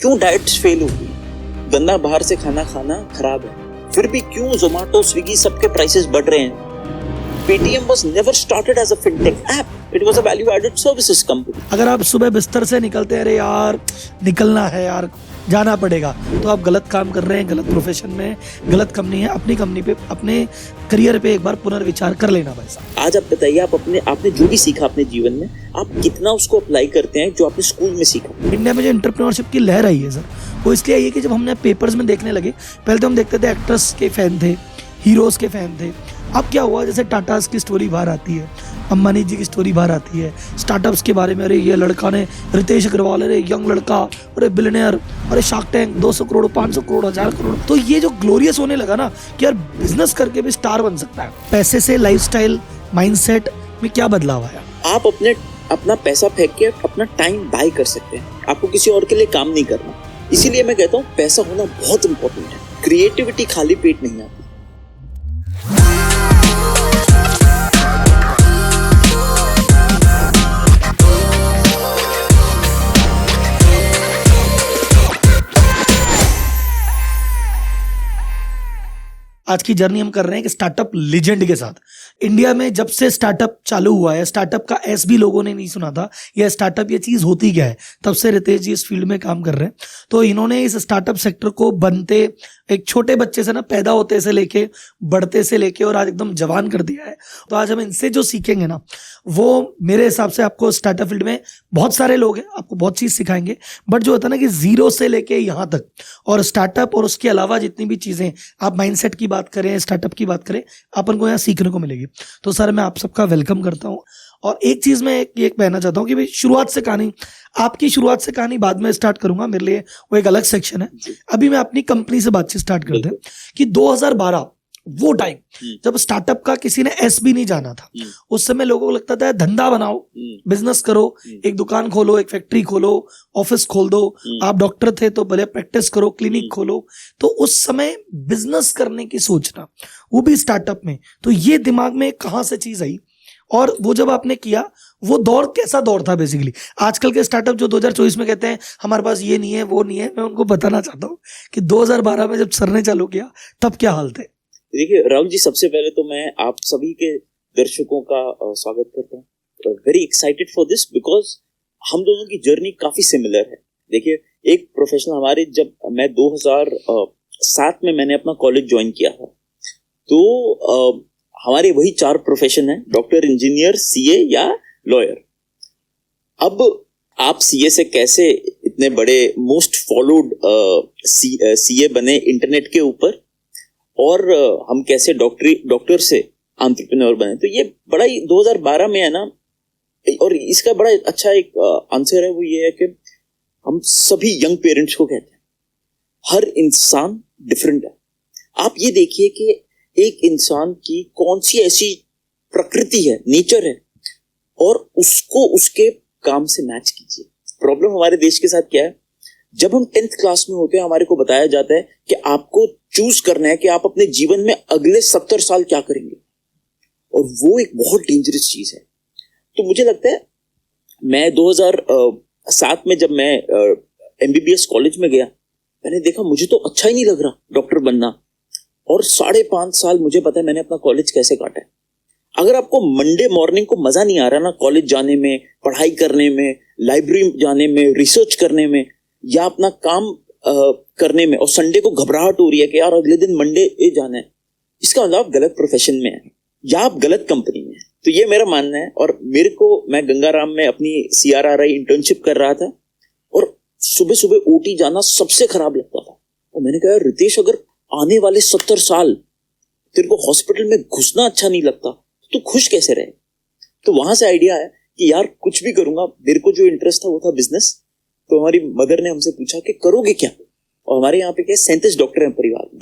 क्यों diets fail होगी, गंदा बाहर से खाना खाना खराब है, फिर भी क्यों जोमेटो स्विगी सबके प्राइसेस बढ़ रहे हैं। Paytm was never started as a fintech app. It was a value-added services company. अगर आप सुबह बिस्तर से निकलते हैं, अरे यार निकलना है यार, जाना पड़ेगा, तो आप गलत काम कर रहे हैं, गलत प्रोफेशन में, गलत कंपनी है। अपनी कंपनी पे, अपने करियर पे एक बार पुनर्विचार कर लेना भाई साहब। आज आप बताइए, आप आपने जो भी सीखा अपने जीवन में, आप कितना उसको अप्लाई करते हैं जो आपने स्कूल में सीखा। इंडिया में जो एंटरप्रेन्योरशिप की लहर आई है सर, वो इसलिए आई है कि जब हमने पेपर्स में देखने लगे, पहले तो हम देखते थे एक्ट्रेस के फैन थे, हीरोज के फैन थे। अब क्या हुआ, जैसे टाटास की स्टोरी बाहर आती है, अंबानी जी की स्टोरी बाहर आती है, स्टार्टअप्स के बारे में, अरे ये लड़का ने, रितेश अग्रवाल, अरे यंग लड़का, अरे बिलियनियर, अरे शार्क टैंक 200 करोड़ 500 करोड़ 1000 करोड़। तो ये जो ग्लोरियस होने लगा ना कि यार बिजनेस करके भी स्टार बन सकता है। पैसे से लाइफस्टाइल, माइंडसेट में क्या बदलाव आया। आप अपना पैसा फेंक के अपना टाइम बाय कर सकते हैं, आपको किसी और के लिए काम नहीं करना। इसीलिए मैं कहता हूँ पैसा होना बहुत इंपॉर्टेंट है। क्रिएटिविटी खाली पेट नहीं आती। आज की जर्नी हम कर रहे हैं कि स्टार्टअप लीजेंड के साथ। इंडिया में जब से स्टार्टअप चालू हुआ है, स्टार्टअप का एस भी लोगों ने नहीं सुना था, यह स्टार्टअप ये चीज होती क्या है, तब से रितेश जी इस फील्ड में काम कर रहे हैं। तो इन्होंने इस स्टार्टअप सेक्टर को बनते एक छोटे बच्चे से ना, पैदा होते से लेके, बढ़ते से लेके और आज एकदम जवान कर दिया है। तो आज हम इनसे जो सीखेंगे ना, वो मेरे हिसाब से आपको स्टार्टअप फील्ड में बहुत सारे लोग हैं, आपको बहुत चीज सिखाएंगे, बट जो होता है ना कि जीरो से लेके यहाँ तक, और स्टार्टअप और उसके अलावा जितनी भी चीजें, आप माइंडसेट की बात करें, स्टार्टअप की बात करें, अपन को यहाँ सीखने को मिलेगी। तो सर मैं आप सबका वेलकम करता हूँ। और एक चीज मैं एक कहना चाहता हूँ कि भाई शुरुआत से कहानी, आपकी शुरुआत से कहानी बाद में स्टार्ट करूंगा, मेरे लिए वो एक अलग सेक्शन है। अभी मैं अपनी कंपनी से बातचीत स्टार्ट करते हैं कि 2012 वो टाइम जब स्टार्टअप का किसी ने एस भी नहीं जाना था, उस समय लोगों को लगता था धंधा बनाओ, बिजनेस करो, एक दुकान खोलो, एक फैक्ट्री खोलो, ऑफिस खोल दो। आप डॉक्टर थे तो भले प्रैक्टिस करो, क्लिनिक खोलो। तो उस समय बिजनेस करने की सोचना, वो भी स्टार्टअप में, तो ये दिमाग में कहाँ से चीज आई, और वो जब आपने किया, वो दौर कैसा दौर था बेसिकली। आजकल के स्टार्टअप जो 2024 में कहते हैं हमारे पास ये नहीं है, वो नहीं है, मैं उनको बताना चाहता हूँ कि 2012 में जब सर ने चालू किया तब क्या हाल थे। देखिए राहुल जी, सबसे पहले तो मैं आप सभी के दर्शकों का स्वागत करता हूँ। Very excited for this because हम दोनों की जर्नी काफी सिमिलर है। देखिए, एक प्रोफेशनल हमारे, जब मैं 2007 में मैंने अपना कॉलेज ज्वाइन किया था, तो हमारे वही 4 प्रोफेशन है, डॉक्टर, इंजीनियर, सीए या लॉयर। अब आप सीए से कैसे इतने बड़े मोस्ट फॉलोड सीए बने इंटरनेट के ऊपर, और हम कैसे डॉक्टर से एंटरप्रेन्योर बने, तो ये बड़ा ही 2012 में है ना। और इसका बड़ा अच्छा एक आंसर है, वो ये है कि हम सभी यंग पेरेंट्स को कहते हैं हर इंसान डिफरेंट है। आप ये देखिए कि एक इंसान की कौन सी ऐसी प्रकृति है, नेचर है, और उसको उसके काम से मैच कीजिए। प्रॉब्लम हमारे देश के साथ क्या है, जब हम 10th क्लास में होते हैं, हमारे को बताया जाता है कि आपको चूज करना है कि आप अपने जीवन में अगले 70 साल क्या करेंगे, और वो एक बहुत डेंजरस चीज है। तो मुझे लगता है, मैं 2007 में जब मैं MBBS कॉलेज में गया, मैंने देखा मुझे तो अच्छा ही नहीं लग रहा डॉक्टर बनना, और 5.5 साल मुझे पता है मैंने अपना कॉलेज कैसे काटा है। अगर आपको मंडे मॉर्निंग को मजा नहीं आ रहा ना कॉलेज जाने में, पढ़ाई करने में, लाइब्रेरी जाने में, रिसर्च करने में, या अपना काम करने में, और संडे को घबराहट हो रही है कि यार अगले दिन मंडे जाना है, इसका मतलब आप गलत प्रोफेशन में है या आप गलत कंपनी में है। तो ये मेरा मानना है। और मेरे को, मैं गंगाराम में अपनी CRRI इंटर्नशिप कर रहा था, और सुबह सुबह OT जाना सबसे खराब लगता था। और मैंने कहा, रितेश, अगर आने वाले 70 साल तेरे को हॉस्पिटल में घुसना अच्छा नहीं लगता, तो खुश कैसे रहे। तो वहां से आइडिया है कि यार कुछ भी करूंगा। मेरे को जो इंटरेस्ट था वो था बिजनेस। तो हमारी मदर ने हमसे पूछा कि करोगे क्या, और हमारे यहाँ पे क्या 37 डॉक्टर हैं परिवार में।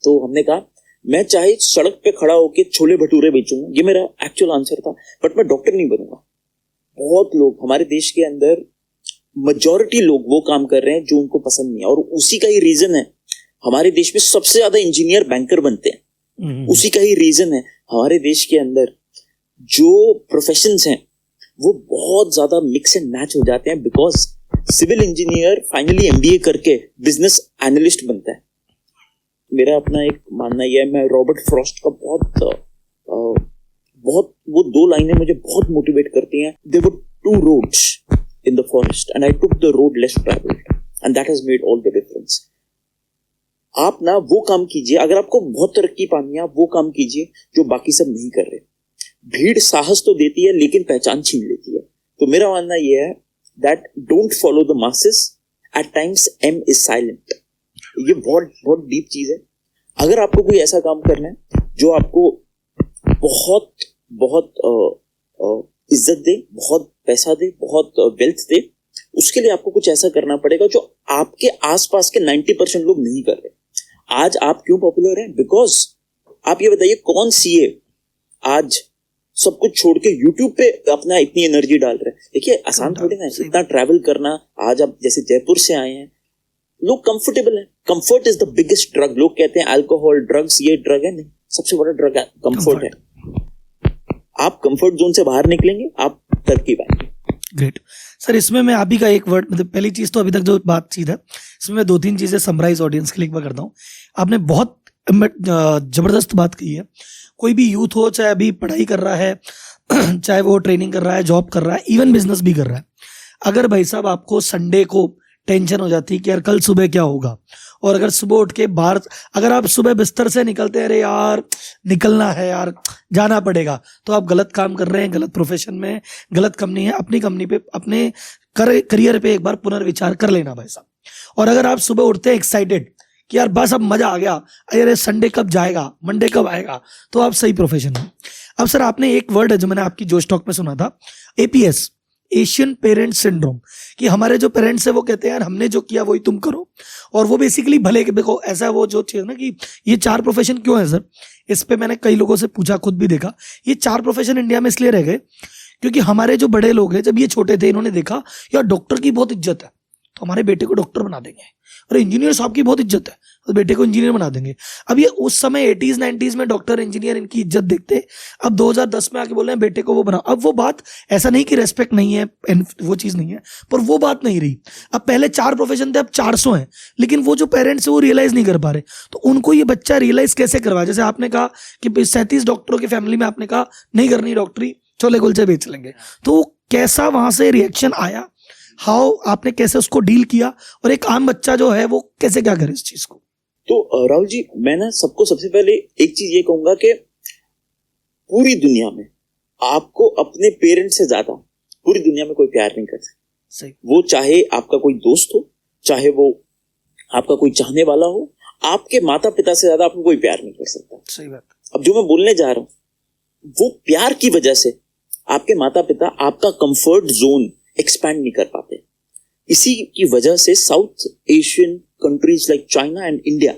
तो हमने कहा, मैं चाहे सड़क पे खड़ा होके छोले भटूरे बेचूंगा, ये मेरा एक्चुअल आंसर था, बट मैं डॉक्टर नहीं बनूंगा। बहुत लोग हमारे देश के अंदर, मेजॉरिटी लोग वो काम कर रहे हैं जो उनको पसंद नहीं है, और उसी का ही रीजन है हमारे देश में सबसे ज्यादा इंजीनियर बैंकर बनते हैं। उसी का ही रीजन है हमारे देश के अंदर जो प्रोफेशंस हैं वो बहुत ज्यादा मिक्स एंड मैच हो जाते हैं, because civil engineer finally MBA करके बिजनेस एनालिस्ट बनता है। मेरा अपना एक मानना यह है, मैं रॉबर्ट फ्रॉस्ट का बहुत वो 2 लाइनें मुझे बहुत मोटिवेट करती हैं। There were 2 roads in the forest and I took the road less traveled and that has made all the difference. आप ना वो काम कीजिए, अगर आपको बहुत तरक्की पानी है, आप वो काम कीजिए जो बाकी सब नहीं कर रहे। भीड़ साहस तो देती है लेकिन पहचान छीन लेती है। तो मेरा मानना यह है that don't follow the masses, at times M is silent। ये बहुत डीप चीज है। अगर आपको कोई ऐसा काम करना है जो आपको बहुत इज्जत दे, बहुत पैसा दे, बहुत वेल्थ दे, उसके लिए आपको कुछ ऐसा करना पड़ेगा जो आपके आसपास के 90% लोग नहीं कर रहे। आज आप क्यों पॉपुलर हैं? बिकॉज आप ये बताइए कौन सीए आज सब कुछ छोड़ के यूट्यूब पे अपना इतनी एनर्जी डाल रहे हैं? देखिए आसान थोड़ी ना है इतना ट्रैवल करना। आज आप जैसे जयपुर से आए हैं, लोग कंफर्टेबल है। Comfort is the biggest drug. लोग कहते हैं अल्कोहल ड्रग्स ये ड्रग है, नहीं, सबसे बड़ा ड्रग है कंफर्ट है। आप कंफर्ट जोन से बाहर निकलेंगे, आप तरक्की पाएंगे। ग्रेट सर, इसमें मैं आप ही का एक वर्ड, मतलब पहली चीज तो अभी तक जो बातचीत है इसमें मैं 2-3 चीजें समराइज ऑडियंस के लिए एक बार करता हूँ। आपने बहुत जबरदस्त बात कही है। कोई भी यूथ हो, चाहे अभी पढ़ाई कर रहा है, चाहे वो ट्रेनिंग कर रहा है, जॉब कर रहा है, इवन बिजनेस भी कर रहा है, अगर भाई साहब आपको संडे को टेंशन हो जाती है कि यार कल सुबह क्या होगा, और अगर सुबह उठ के बाहर, अगर आप सुबह बिस्तर से निकलते हैं, अरे यार निकलना है यार, जाना पड़ेगा, तो आप गलत काम कर रहे हैं, गलत प्रोफेशन में, गलत कंपनी है। अपनी कंपनी पे, अपने करियर पे एक बार पुनर्विचार कर लेना भाई साहब। और अगर आप सुबह उठते हैं एक्साइटेड कि यार बस अब मजा आ गया, अरे संडे कब जाएगा, मंडे कब आएगा, तो आप सही प्रोफेशन में। अब सर आपने एक वर्ड है जो मैंने आपकी जोश टॉक में सुना था, एपीएस, एशियन पेरेंट सिंड्रोम, कि हमारे जो पेरेंट्स है वो कहते हैं यार हमने जो किया वही तुम करो, और वो बेसिकली भले के, देखो ऐसा वो जो चीज ना कि ये 4 प्रोफेशन क्यों है सर, इस पे मैंने कई लोगों से पूछा, खुद भी देखा, ये 4 प्रोफेशन इंडिया में इसलिए रह गए क्योंकि हमारे जो बड़े लोग हैं जब ये छोटे थे इन्होंने देखा यार डॉक्टर की बहुत इज्जत है तो हमारे बेटे को डॉक्टर बना देंगे, और इंजीनियर साहब की बहुत इज्जत है तो बेटे को इंजीनियर बना देंगे। अब ये उस समय 80s 90s में डॉक्टर इंजीनियर इनकी इज्जत देखते, अब 2010 में आके बोल रहे हैं बेटे को वो बना। अब वो बात, ऐसा नहीं कि रेस्पेक्ट नहीं है, वो चीज नहीं है, पर वो बात नहीं रही। अब पहले 4 प्रोफेशन थे, अब 400 हैं, लेकिन वो जो पेरेंट्स है वो रियलाइज नहीं कर पा रहे, तो उनको ये बच्चा रियलाइज कैसे करवा। जैसे आपने कहा कि 37 डॉक्टरों की फैमिली में आपने कहा नहीं करनी डॉक्टरी, छोले कुलचे बेच लेंगे, तो कैसा वहां से रिएक्शन आया, हाउ आपने कैसे उसको डील किया, और एक आम बच्चा जो है वो कैसे क्या करे इस चीज को? तो राहुल जी, मैं ना सबको सबसे पहले एक चीज ये कहूंगा कि पूरी दुनिया में आपको अपने पेरेंट्स से ज्यादा पूरी दुनिया में कोई प्यार नहीं करता। सही। वो चाहे आपका कोई दोस्त हो, चाहे वो आपका कोई चाहने वाला हो, आपके माता पिता से ज्यादा आपको कोई प्यार नहीं कर सकता। सही बात। अब जो मैं बोलने जा रहा हूं वो प्यार की वजह से आपके माता पिता आपका कंफर्ट जोन एक्सपैंड नहीं कर पाते। इसी की वजह से south Asian countries like China and India,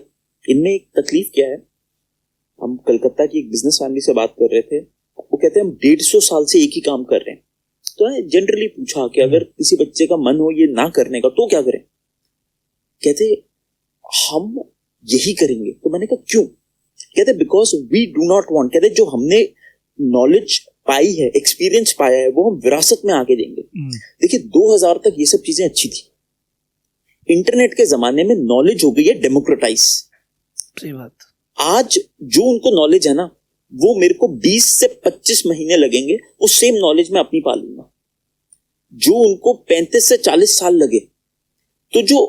इनमें एक तकलीफ क्या है, हम कलकत्ता की एक बिजनेस फैमिली से बात कर रहे थे, वो कहते हैं हम 150 साल से एक ही काम कर रहे हैं। तो जनरली पूछा कि अगर किसी बच्चे का मन हो ये ना करने का तो क्या करें, कहते हम यही करेंगे। तो मैंने कहा क्यों? कहते because we do not want, कहते जो हमने नॉलेज पाई है, एक्सपीरियंस पाया है, वो हम विरासत में आगे देंगे। देखिए 2000 तक ये सब चीजें अच्छी थी, इंटरनेट के जमाने में नॉलेज हो गई है डेमोक्रेटाइज। सही बात। आज जो उनको नॉलेज है ना, वो मेरे को 20 से 25 महीने लगेंगे वो सेम नॉलेज में अपनी पालूंगा। जो उनको 35 से 40 साल लगे, तो जो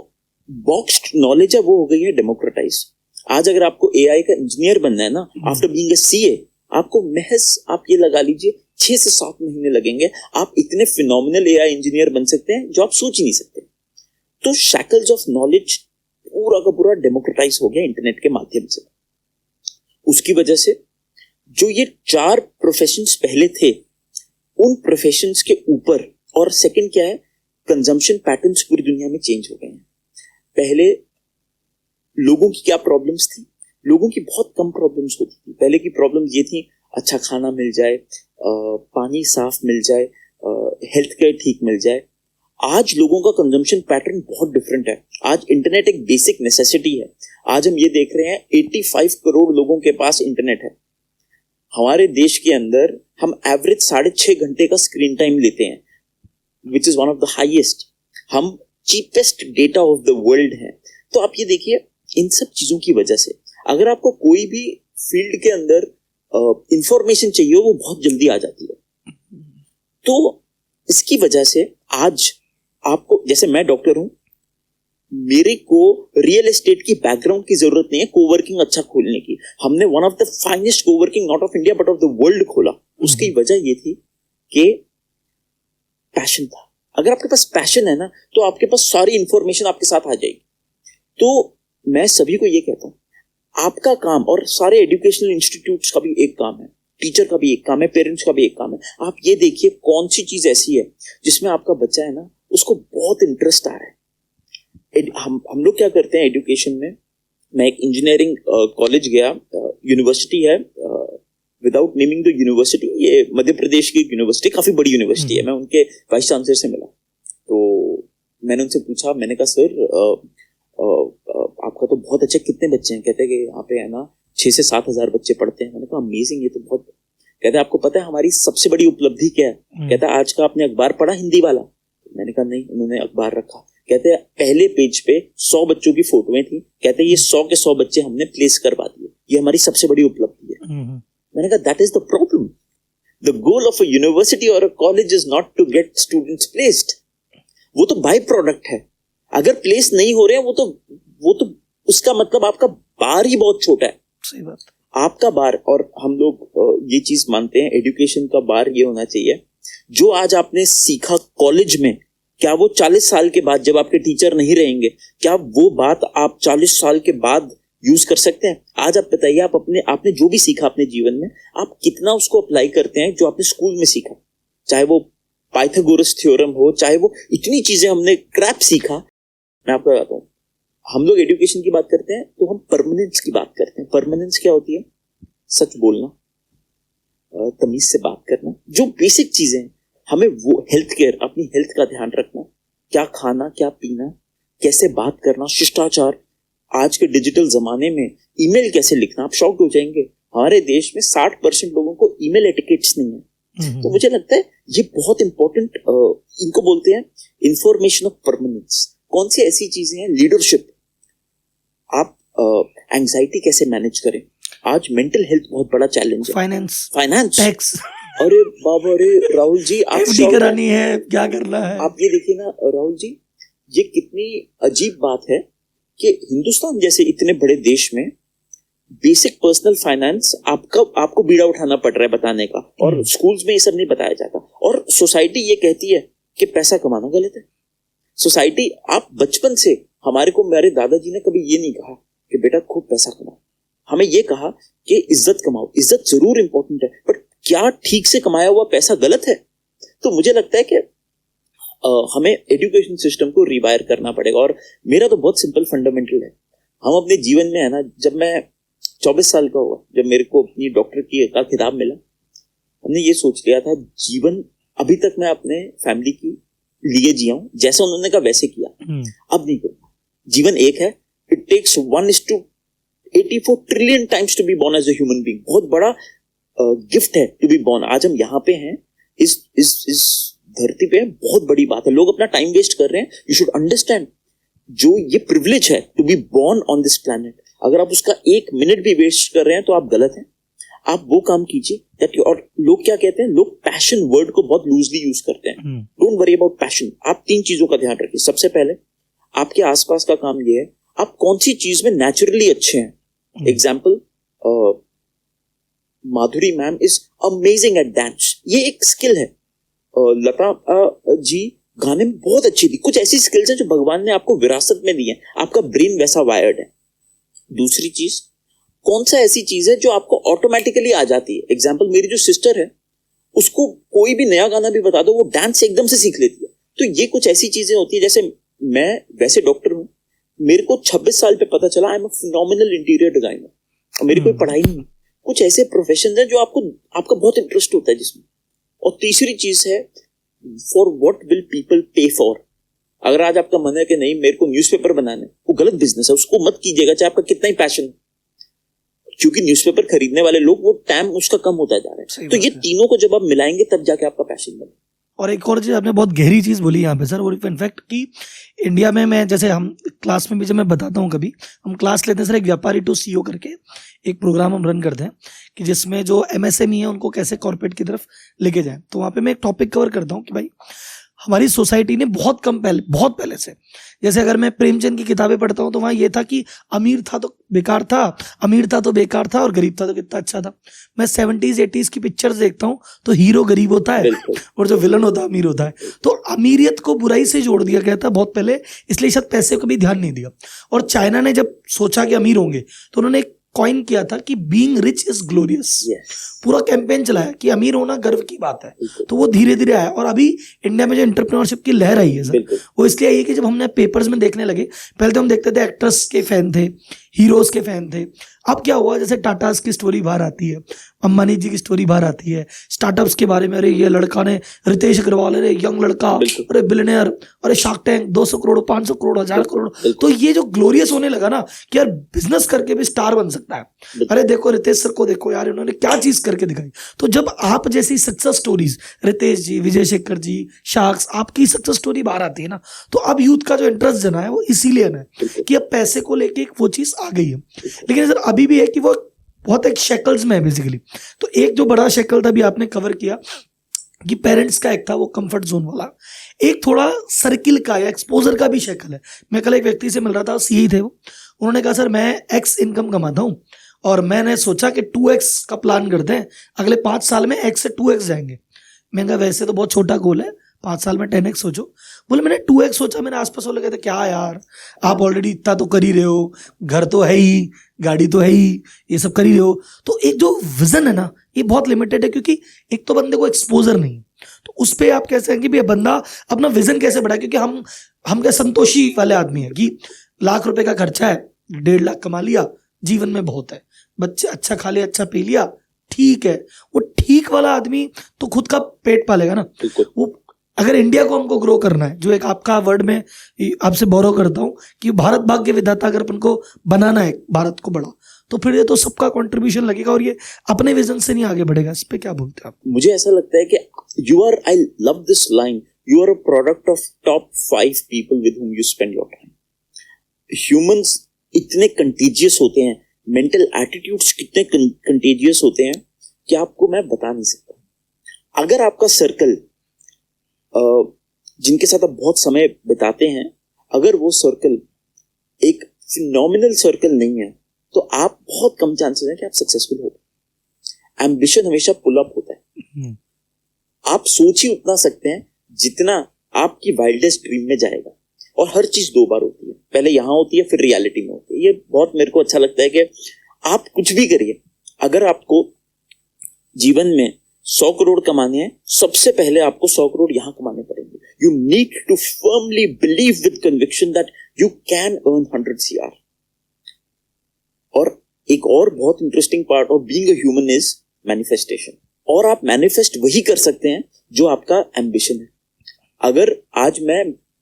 बॉक्स्ड नॉलेज है वो हो गई है डेमोक्रेटाइज। आज अगर आपको एआई का इंजीनियर बनना है ना, आफ्टर बीइंग अ सीए, आपको महज आप ये लगा लीजिए 6 से 7 महीने लगेंगे, आप इतने फिनोमिनल एआई इंजीनियर बन सकते हैं जो आप सोच ही नहीं सकते। तो शैकल्स ऑफ नॉलेज पूरा का पूरा डेमोक्रेटाइज हो गया इंटरनेट के माध्यम से। उसकी वजह से जो ये 4 प्रोफेशंस पहले थे, उन प्रोफेशंस के ऊपर, और सेकंड क्या है, कंजम्पशन पैटर्न्स पूरी दुनिया में चेंज हो गए हैं। पहले लोगों की क्या प्रॉब्लम्स थी, लोगों की बहुत कम प्रॉब्लम्स होती थी। पहले की प्रॉब्लम्स ये थी, अच्छा खाना मिल जाए, पानी साफ मिल जाए, हेल्थ केयर ठीक मिल जाए। आज लोगों का कंजम्पशन पैटर्न बहुत डिफरेंट है। आज इंटरनेट एक बेसिक नेसेसिटी है। आज हम ये देख रहे हैं 85 करोड़ लोगों के पास इंटरनेट है। हमारे देश के अंदर हम एवरेज 6.5 घंटे का स्क्रीन टाइम लेते हैं, which is one of the highest. हम cheapest data of the world है। तो आप ये देखिए, इन सब चीजों की वजह से अगर आपको कोई भी फील्ड के अंदर इंफॉर्मेशन चाहिए वो बहुत जल्दी आ जाती है। तो इसकी वजह से आज आपको, जैसे मैं डॉक्टर हूं, मेरे को रियल एस्टेट की बैकग्राउंड की जरूरत नहीं है कोवर्किंग अच्छा खोलने की। हमने one of the finest coworking not of India but of the world खोला। उसकी वजह ये थी कि पैशन था। अगर आपके पास पैशन है ना तो आपके पास सारी इंफॉर्मेशन आपके साथ आ जाएगी। तो मैं सभी को ये कहता हूं, आपका काम और सारे एजुकेशनल इंस्टीट्यूट्स का भी एक काम है, टीचर का भी एक काम है, पेरेंट्स का भी एक काम है। आप ये देखिए कौन सी चीज ऐसी है जिसमें आपका बच्चा है ना उसको बहुत इंटरेस्ट आ रहा है। हम लोग क्या करते हैं एजुकेशन में, मैं एक इंजीनियरिंग कॉलेज गया, यूनिवर्सिटी है, विदाउट नेमिंग द यूनिवर्सिटी, ये मध्य प्रदेश की यूनिवर्सिटी, काफी बड़ी यूनिवर्सिटी है। मैं उनके वाइस चांसलर से मिला तो मैंने उनसे पूछा, मैंने कहा सर आपका तो बहुत अच्छा, कितने बच्चे हैं? कहते हैं कि यहाँ पे है ना 6 से 7 हजार बच्चे पढ़ते हैं। मैंने कहा अमेजिंग, ये तो बहुत। कहते हैं आपको पता है हमारी सबसे बड़ी उपलब्धि क्या है? कहता है आज का आपने अखबार पढ़ा हिंदी वाला? मैंने कहा नहीं। उन्होंने अखबार रखा, कहते हैं पहले पेज पे 100 बच्चों की फोटोएं थी, कहते हैं ये 100 के 100 बच्चे हमने प्लेस करवा दिए, ये हमारी सबसे बड़ी उपलब्धि है। मैंने कहा that is the problem. The goal of a university और a college is not to get students placed, वो तो बाय प्रोडक्ट है। अगर प्लेस नहीं हो रहे हैं वो तो उसका मतलब आपका बार ही बहुत छोटा है। सही बात। आपका बार, और हम लोग ये चीज मानते हैं एजुकेशन का बार ये होना चाहिए, जो आज आपने सीखा कॉलेज में, क्या वो 40 साल के बाद जब आपके टीचर नहीं रहेंगे, क्या वो बात आप 40 साल के बाद यूज कर सकते हैं? आज आप बताइए, आपने जो भी सीखा अपने जीवन में, आप कितना उसको अप्लाई करते हैं जो आपने स्कूल में सीखा? चाहे वो पाइथागोरस थ्योरम हो, चाहे वो इतनी चीजें हमने क्रैप सीखा। मैं आपको बताता हूँ, हम लोग एजुकेशन की बात करते हैं तो हम परमानेंस की बात करते हैं। परमानेंस क्या होती है? सच बोलना, तमीज से बात करना, जो बेसिक चीजें हैं हमें वो, हेल्थ केयर, अपनी हेल्थ का ध्यान रखना, क्या खाना क्या पीना, कैसे बात करना, शिष्टाचार। आज के डिजिटल जमाने में ईमेल कैसे लिखना, आप शॉक्ड हो जाएंगे, हमारे देश में 60% लोगों को ईमेल एटिकेट्स नहीं है। तो मुझे लगता है ये बहुत इंपॉर्टेंट, इनको बोलते हैं इंफॉर्मेशन ऑफ परमानेंस। कौन सी ऐसी चीजें हैं? लीडरशिप, आप एंजाइटी कैसे मैनेज करें। आज मेंटल हेल्थ बहुत बड़ा चैलेंज है। फाइनेंस, टैक्स, अरे बाबा रे राहुल जी, आप एफडी करानी है, क्या करना है? आप ये देखिए ना राहुल जी, ये कितनी अजीब बात है कि हिंदुस्तान जैसे इतने बड़े देश में बेसिक पर्सनल फाइनेंस आपको बीड़ा उठाना पड़ रहा है बताने का, और स्कूल्स में ये सब नहीं बताया जाता। और सोसाइटी ये कहती है कि पैसा कमाना गलत है। सोसाइटी, आप बचपन से, मेरे दादाजी ने कभी ये नहीं कहा कि बेटा खूब पैसा कमाओ, हमें ये कहा कि इज्जत कमाओ। इज्जत जरूर इंपॉर्टेंट है, बट क्या ठीक से कमाया हुआ पैसा गलत है? तो मुझे लगता है कि हमें एजुकेशन सिस्टम को रिवायर करना पड़ेगा। और मेरा तो बहुत सिंपल फंडामेंटल है, हम अपने जीवन में है ना, जब मैं 24 साल का हुआ, जब मेरे को अपनी डॉक्टर का खिताब मिला, हमने ये सोच लिया था जीवन अभी तक मैं अपने फैमिली की लिए जिया हूं, जैसा उन्होंने कहा वैसे किया, अब नहीं करूंगा। जीवन एक है, it takes 1:84 trillion times to be born as a human being. बहुत बड़ा गिफ्ट है टू बी बोर्न। आज हम यहाँ पे हैं, इस धरती पे, बहुत बड़ी बात है। लोग अपना टाइम वेस्ट कर रहे हैं। यू शुड अंडरस्टैंड, जो ये प्रिविलेज है to be born on this planet, अगर आप उसका 1 मिनट भी वेस्ट कर रहे हैं तो आप गलत हैं। आप वो काम कीजिए दैट। और लोग क्या कहते हैं, लोग पैशन वर्ड को बहुत लूजली यूज करते हैं। Don't worry about passion. आप 3 चीजों का ध्यान रखिए। सबसे पहले, आपके आसपास का काम ये है, आप कौन सी चीज में नेचुरली अच्छे हैं। Example, Madhuri ma'am is amazing eight dance, ये एक स्किल है। लता जी गाने में बहुत अच्छी थी। कुछ ऐसी स्किल्स हैं जो भगवान ने आपको विरासत में दी है, आपका ब्रेन वैसा वायर्ड है। दूसरी चीज, कौन सा ऐसी चीज है जो आपको ऑटोमेटिकली आ जाती है। एग्जाम्पल, मेरी जो सिस्टर है, उसको कोई भी नया गाना भी बता दो, वो डांस एकदम से सीख लेती है। तो ये कुछ ऐसी चीजें होती है। जैसे मैं वैसे डॉक्टर हूं, मेरे को 26 साल पे पता चला I am a phenomenal interior designer, और मेरी कोई पढ़ाई नहीं। कुछ ऐसे प्रोफेशन है जो आपका बहुत इंटरेस्ट होता है जिसमें। और तीसरी चीज है, फॉर व्हाट विल पीपल पे फॉर। अगर आज आपका मन है कि नहीं मेरे को न्यूज़पेपर बनाना है, वो गलत बिजनेस है, उसको मत कीजिएगा चाहे आपका कितना ही पैशन, क्योंकि न्यूज़पेपर खरीदने वाले लोग, वो टाइम उसका कम होता जा रहा है। तो ये तीनों को जब आप मिलाएंगे तब जाके आपका पैशन बने। और एक और चीज़ आपने बहुत गहरी चीज़ बोली यहाँ पे सर, वो इनफैक्ट कि इंडिया में मैं जैसे हम क्लास में भी जब मैं बताता हूँ, कभी हम क्लास लेते हैं सर, एक व्यापारी टू सीईओ करके एक प्रोग्राम हम रन करते हैं कि जिसमें जो एमएसएमई है उनको कैसे कॉर्पोरेट की तरफ लेके जाएं। तो वहाँ पे मैं एक टॉपिक कवर करता हूँ कि भाई हमारी सोसाइटी ने बहुत पहले से, जैसे अगर मैं प्रेमचंद की किताबें पढ़ता हूँ तो वहाँ ये था कि अमीर था तो बेकार था, अमीर था तो बेकार था, और गरीब था तो कितना अच्छा था। मैं 70s 80s की पिक्चर्स देखता हूँ तो हीरो गरीब होता है और जो विलन होता है अमीर होता है। तो अमीरियत को बुराई से जोड़ दिया गया था बहुत पहले, इसलिए शायद पैसे को भी ध्यान नहीं दिया। और चाइना ने जब सोचा कि अमीर होंगे तो उन्होंने एक कॉइन किया था कि बीइंग रिच इज ग्लोरियस। पूरा कैंपेन चलाया कि अमीर होना गर्व की बात है। तो वो धीरे धीरे आया, और अभी इंडिया में जो एंटरप्रेन्योरशिप की लहर आई है सर, वो इसलिए आई है कि जब हमने पेपर्स में देखने लगे, पहले तो हम देखते थे एक्ट्रेस के फैन थे, हीरोज के फैन थे। अब क्या हुआ, जैसे टाटास की स्टोरी बाहर आती है, अंबानी जी की स्टोरी बाहर आती है, स्टार्टअप्स के बारे में, अरे ये लड़का ने, रितेश अग्रवाल, अरे यंग लड़का, अरे बिलियनियर, अरे शार्क टैंक 200 करोड़ 500 करोड़ 1000 करोड़। तो ये जो ग्लोरियस होने लगा ना कि यार बिजनेस करके भी स्टार बन सकता है। अरे देखो रितेश सर को देखो यार, इन्होंने क्या चीज करके दिखाई। तो जब आप जैसी सक्सेस स्टोरीज, रितेश जी, विजय शेखर जी, शार्क्स, आपकी सक्सेस स्टोरी बाहर आती है ना, तो अब यूथ का जो इंटरेस्ट जना है वो इसीलिए है कि अब पैसे को लेके एक वो चीज आ गई है। लेकिन सर अभी भी है कि वो बहुत एक शेकल्स में है बेसिकली। तो एक जो बड़ा शेकल था अभी आपने कवर किया कि पेरेंट्स का एक था वो कंफर्ट जोन वाला, एक थोड़ा सर्किल का या एक्सपोजर का भी शेकल है। मैं कल एक व्यक्ति से मिल रहा था, सीए थे वो, उन्होंने कहा सर मैं एक्स इनकम कमाता हूँ और मैंने सोचा कि 2x का प्लान करते हैं, अगले 5 साल में x से 2x जाएंगे। मैंने कहा वैसे तो बहुत छोटा गोल है, 5 साल में 10x सोचो। बोले मैंने 2x सोचा। मेरे आसपास वाले कहते क्या यार आप ऑलरेडी इतना तो कर ही रहे हो, घर तो है ही, गाड़ी तो है ही, ये सब कर ही रहे हो। तो एक जो विजन है ना ये बहुत लिमिटेड है, क्योंकि एक तो बंदे को एक्सपोजर नहीं। तो उस पर आप कैसे हैं कि भाई बंदा अपना विजन कैसे बढ़ाए, क्योंकि हम क्या संतोषी वाले आदमी है कि लाख रुपए का खर्चा है, 1.5 लाख कमा लिया, जीवन में बहुत है, बच्चे अच्छा खा लिया, अच्छा पी लिया, ठीक है। वो ठीक वाला आदमी तो खुद का पेट पालेगा ना। वो अगर इंडिया को हमको ग्रो करना है, जो एक आपका वर्ड में आपसे बोरो करता हूं कि भारत भाग्य विधाता, अगर अपन को बनाना है भारत को बड़ा, तो फिर ये तो सबका कंट्रीब्यूशन लगेगा और ये अपने विजन से नहीं आगे बढ़ेगा। इस पे क्या बोलते हैं आप? मुझे ऐसा लगता है कि I love this line, you are a product of top 5 people with whom you spend your time. Humans इतने कंटेजियस होते हैं, मेंटल एटीट्यूड्स कितने कंटेजियस होते हैं कि आपको मैं बता नहीं सकता। अगर आपका सर्कल जिनके साथ आप बहुत समय बिताते हैं, अगर वो सर्कल एक फिनोमिनल सर्कल नहीं है तो आप बहुत कम चांसेस हैं कि आप सक्सेसफुल हो। एम्बिशन हमेशा पुल अप होता है। आप सोच ही उतना सकते हैं जितना आपकी वाइल्डेस्ट ड्रीम में जाएगा, और हर चीज 2 बार होती है, पहले यहां होती है फिर रियलिटी में होती है। ये बहुत मेरे को अच्छा लगता है कि आप कुछ भी करिए, अगर आपको जीवन में 100 करोड़ कमाने हैं, सबसे पहले आपको 100 करोड़ यहां कमाने पड़ेंगे। You need to firmly believe with conviction that you can earn 100 CR। और एक और बहुत interesting part of being a human is manifestation. और आप मैनिफेस्ट वही कर सकते हैं जो आपका एम्बिशन है। अगर आज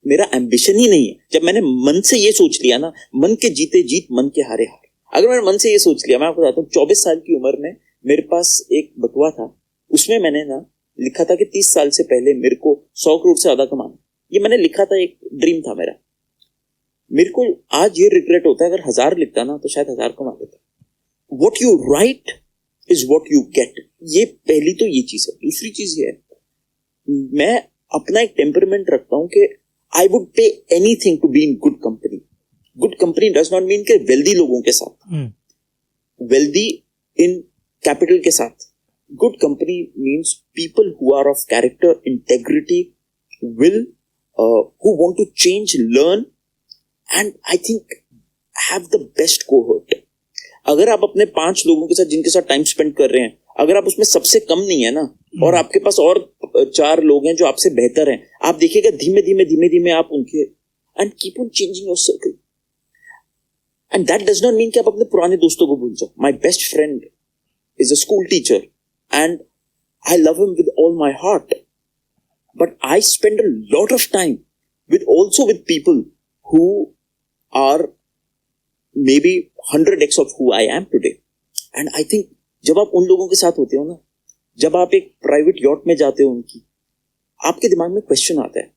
मेरा एम्बिशन ही नहीं है, जब मैंने मन से ये सोच लिया ना, मन के जीते जीत मन के हारे हार, अगर मैंने मन से ये सोच लिया, मैं आपको बताता हूँ, 24 साल की उम्र में मेरे पास एक बटुआ था, उसमें मैंने ना लिखा था कि 30 साल से पहले मेरे को 100 करोड़ से ज्यादा कमाना। ये मैंने लिखा था, एक ड्रीम था मेरा। मेरे को आज ये रिग्रेट होता है, अगर 1000 लिखता ना तो शायद 1000 कमा लेता। What you right is what you get. ये पहली तो ये चीज है। दूसरी चीज ये है, मैं अपना एक टेम्परमेंट रखता हूं कि I would pay anything to be in good company. Good company does not mean के वेल्दी लोगों के साथ, वेल्दी इन कैपिटल के साथ। Good company means people who are of character, integrity, will, who want to change, learn, and I think have the best cohort. अगर आप अपने 5 लोगों के साथ जिनके साथ टाइम स्पेंड कर रहे हैं, अगर आप उसमें सबसे कम नहीं है ना, और आपके पास और 4 लोग हैं जो आपसे बेहतर हैं, आप देखिएगा धीमे धीमे आप उनके and keep on changing your circle. And that does not mean कि आप अपने पुराने दोस्तों को भूल जाओ. My best friend is a school teacher and I love him with all my heart. But I spend a lot of time with people who are maybe 100x of who I am today. And I think जब आप उन लोगों के साथ होते हो ना, जब आप एक प्राइवेट यॉट में जाते हो उनकी, आपके दिमाग में क्वेश्चन आता है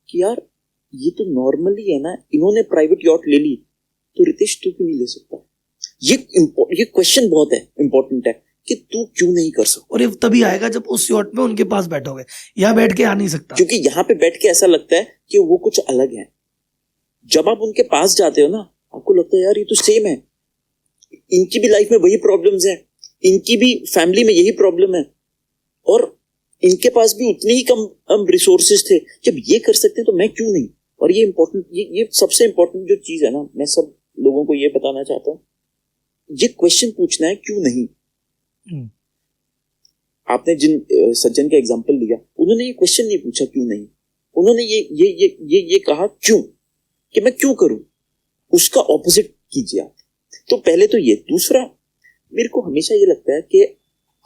कि यार ये तो नॉर्मली है ना, इन्होंने प्राइवेट यॉट ले ली तो रितेश तू क्यों नहीं ले सकता? ये क्वेश्चन बहुत है, इंपॉर्टेंट है कि तू क्यों नहीं कर सकता। और ये तभी आएगा जब उस यॉट में उनके पास बैठोगे, यहाँ बैठ के आ नहीं सकता, क्योंकि यहाँ पे बैठ के ऐसा लगता है कि वो कुछ अलग है। जब आप उनके पास जाते हो ना, आपको लगता है यार ये तो सेम है, इनकी भी लाइफ में वही प्रॉब्लम्स हैं, इनकी भी फैमिली में यही प्रॉब्लम है, और इनके पास भी उतने ही कम रिसोर्सेज थे। जब ये कर सकते हैं तो मैं क्यों नहीं? और ये इंपॉर्टेंट, ये सबसे इंपॉर्टेंट जो चीज है ना, मैं सब लोगों को ये बताना चाहता हूँ, ये क्वेश्चन पूछना है क्यों नहीं। आपने जिन सज्जन का एग्जांपल लिया, उन्होंने ये क्वेश्चन नहीं पूछा क्यों नहीं, उन्होंने ये कहा क्यों, कि मैं क्यों करूं, उसका ऑपोजिट कीजिए आप। तो पहले तो ये। दूसरा, मेरे को हमेशा ये लगता है कि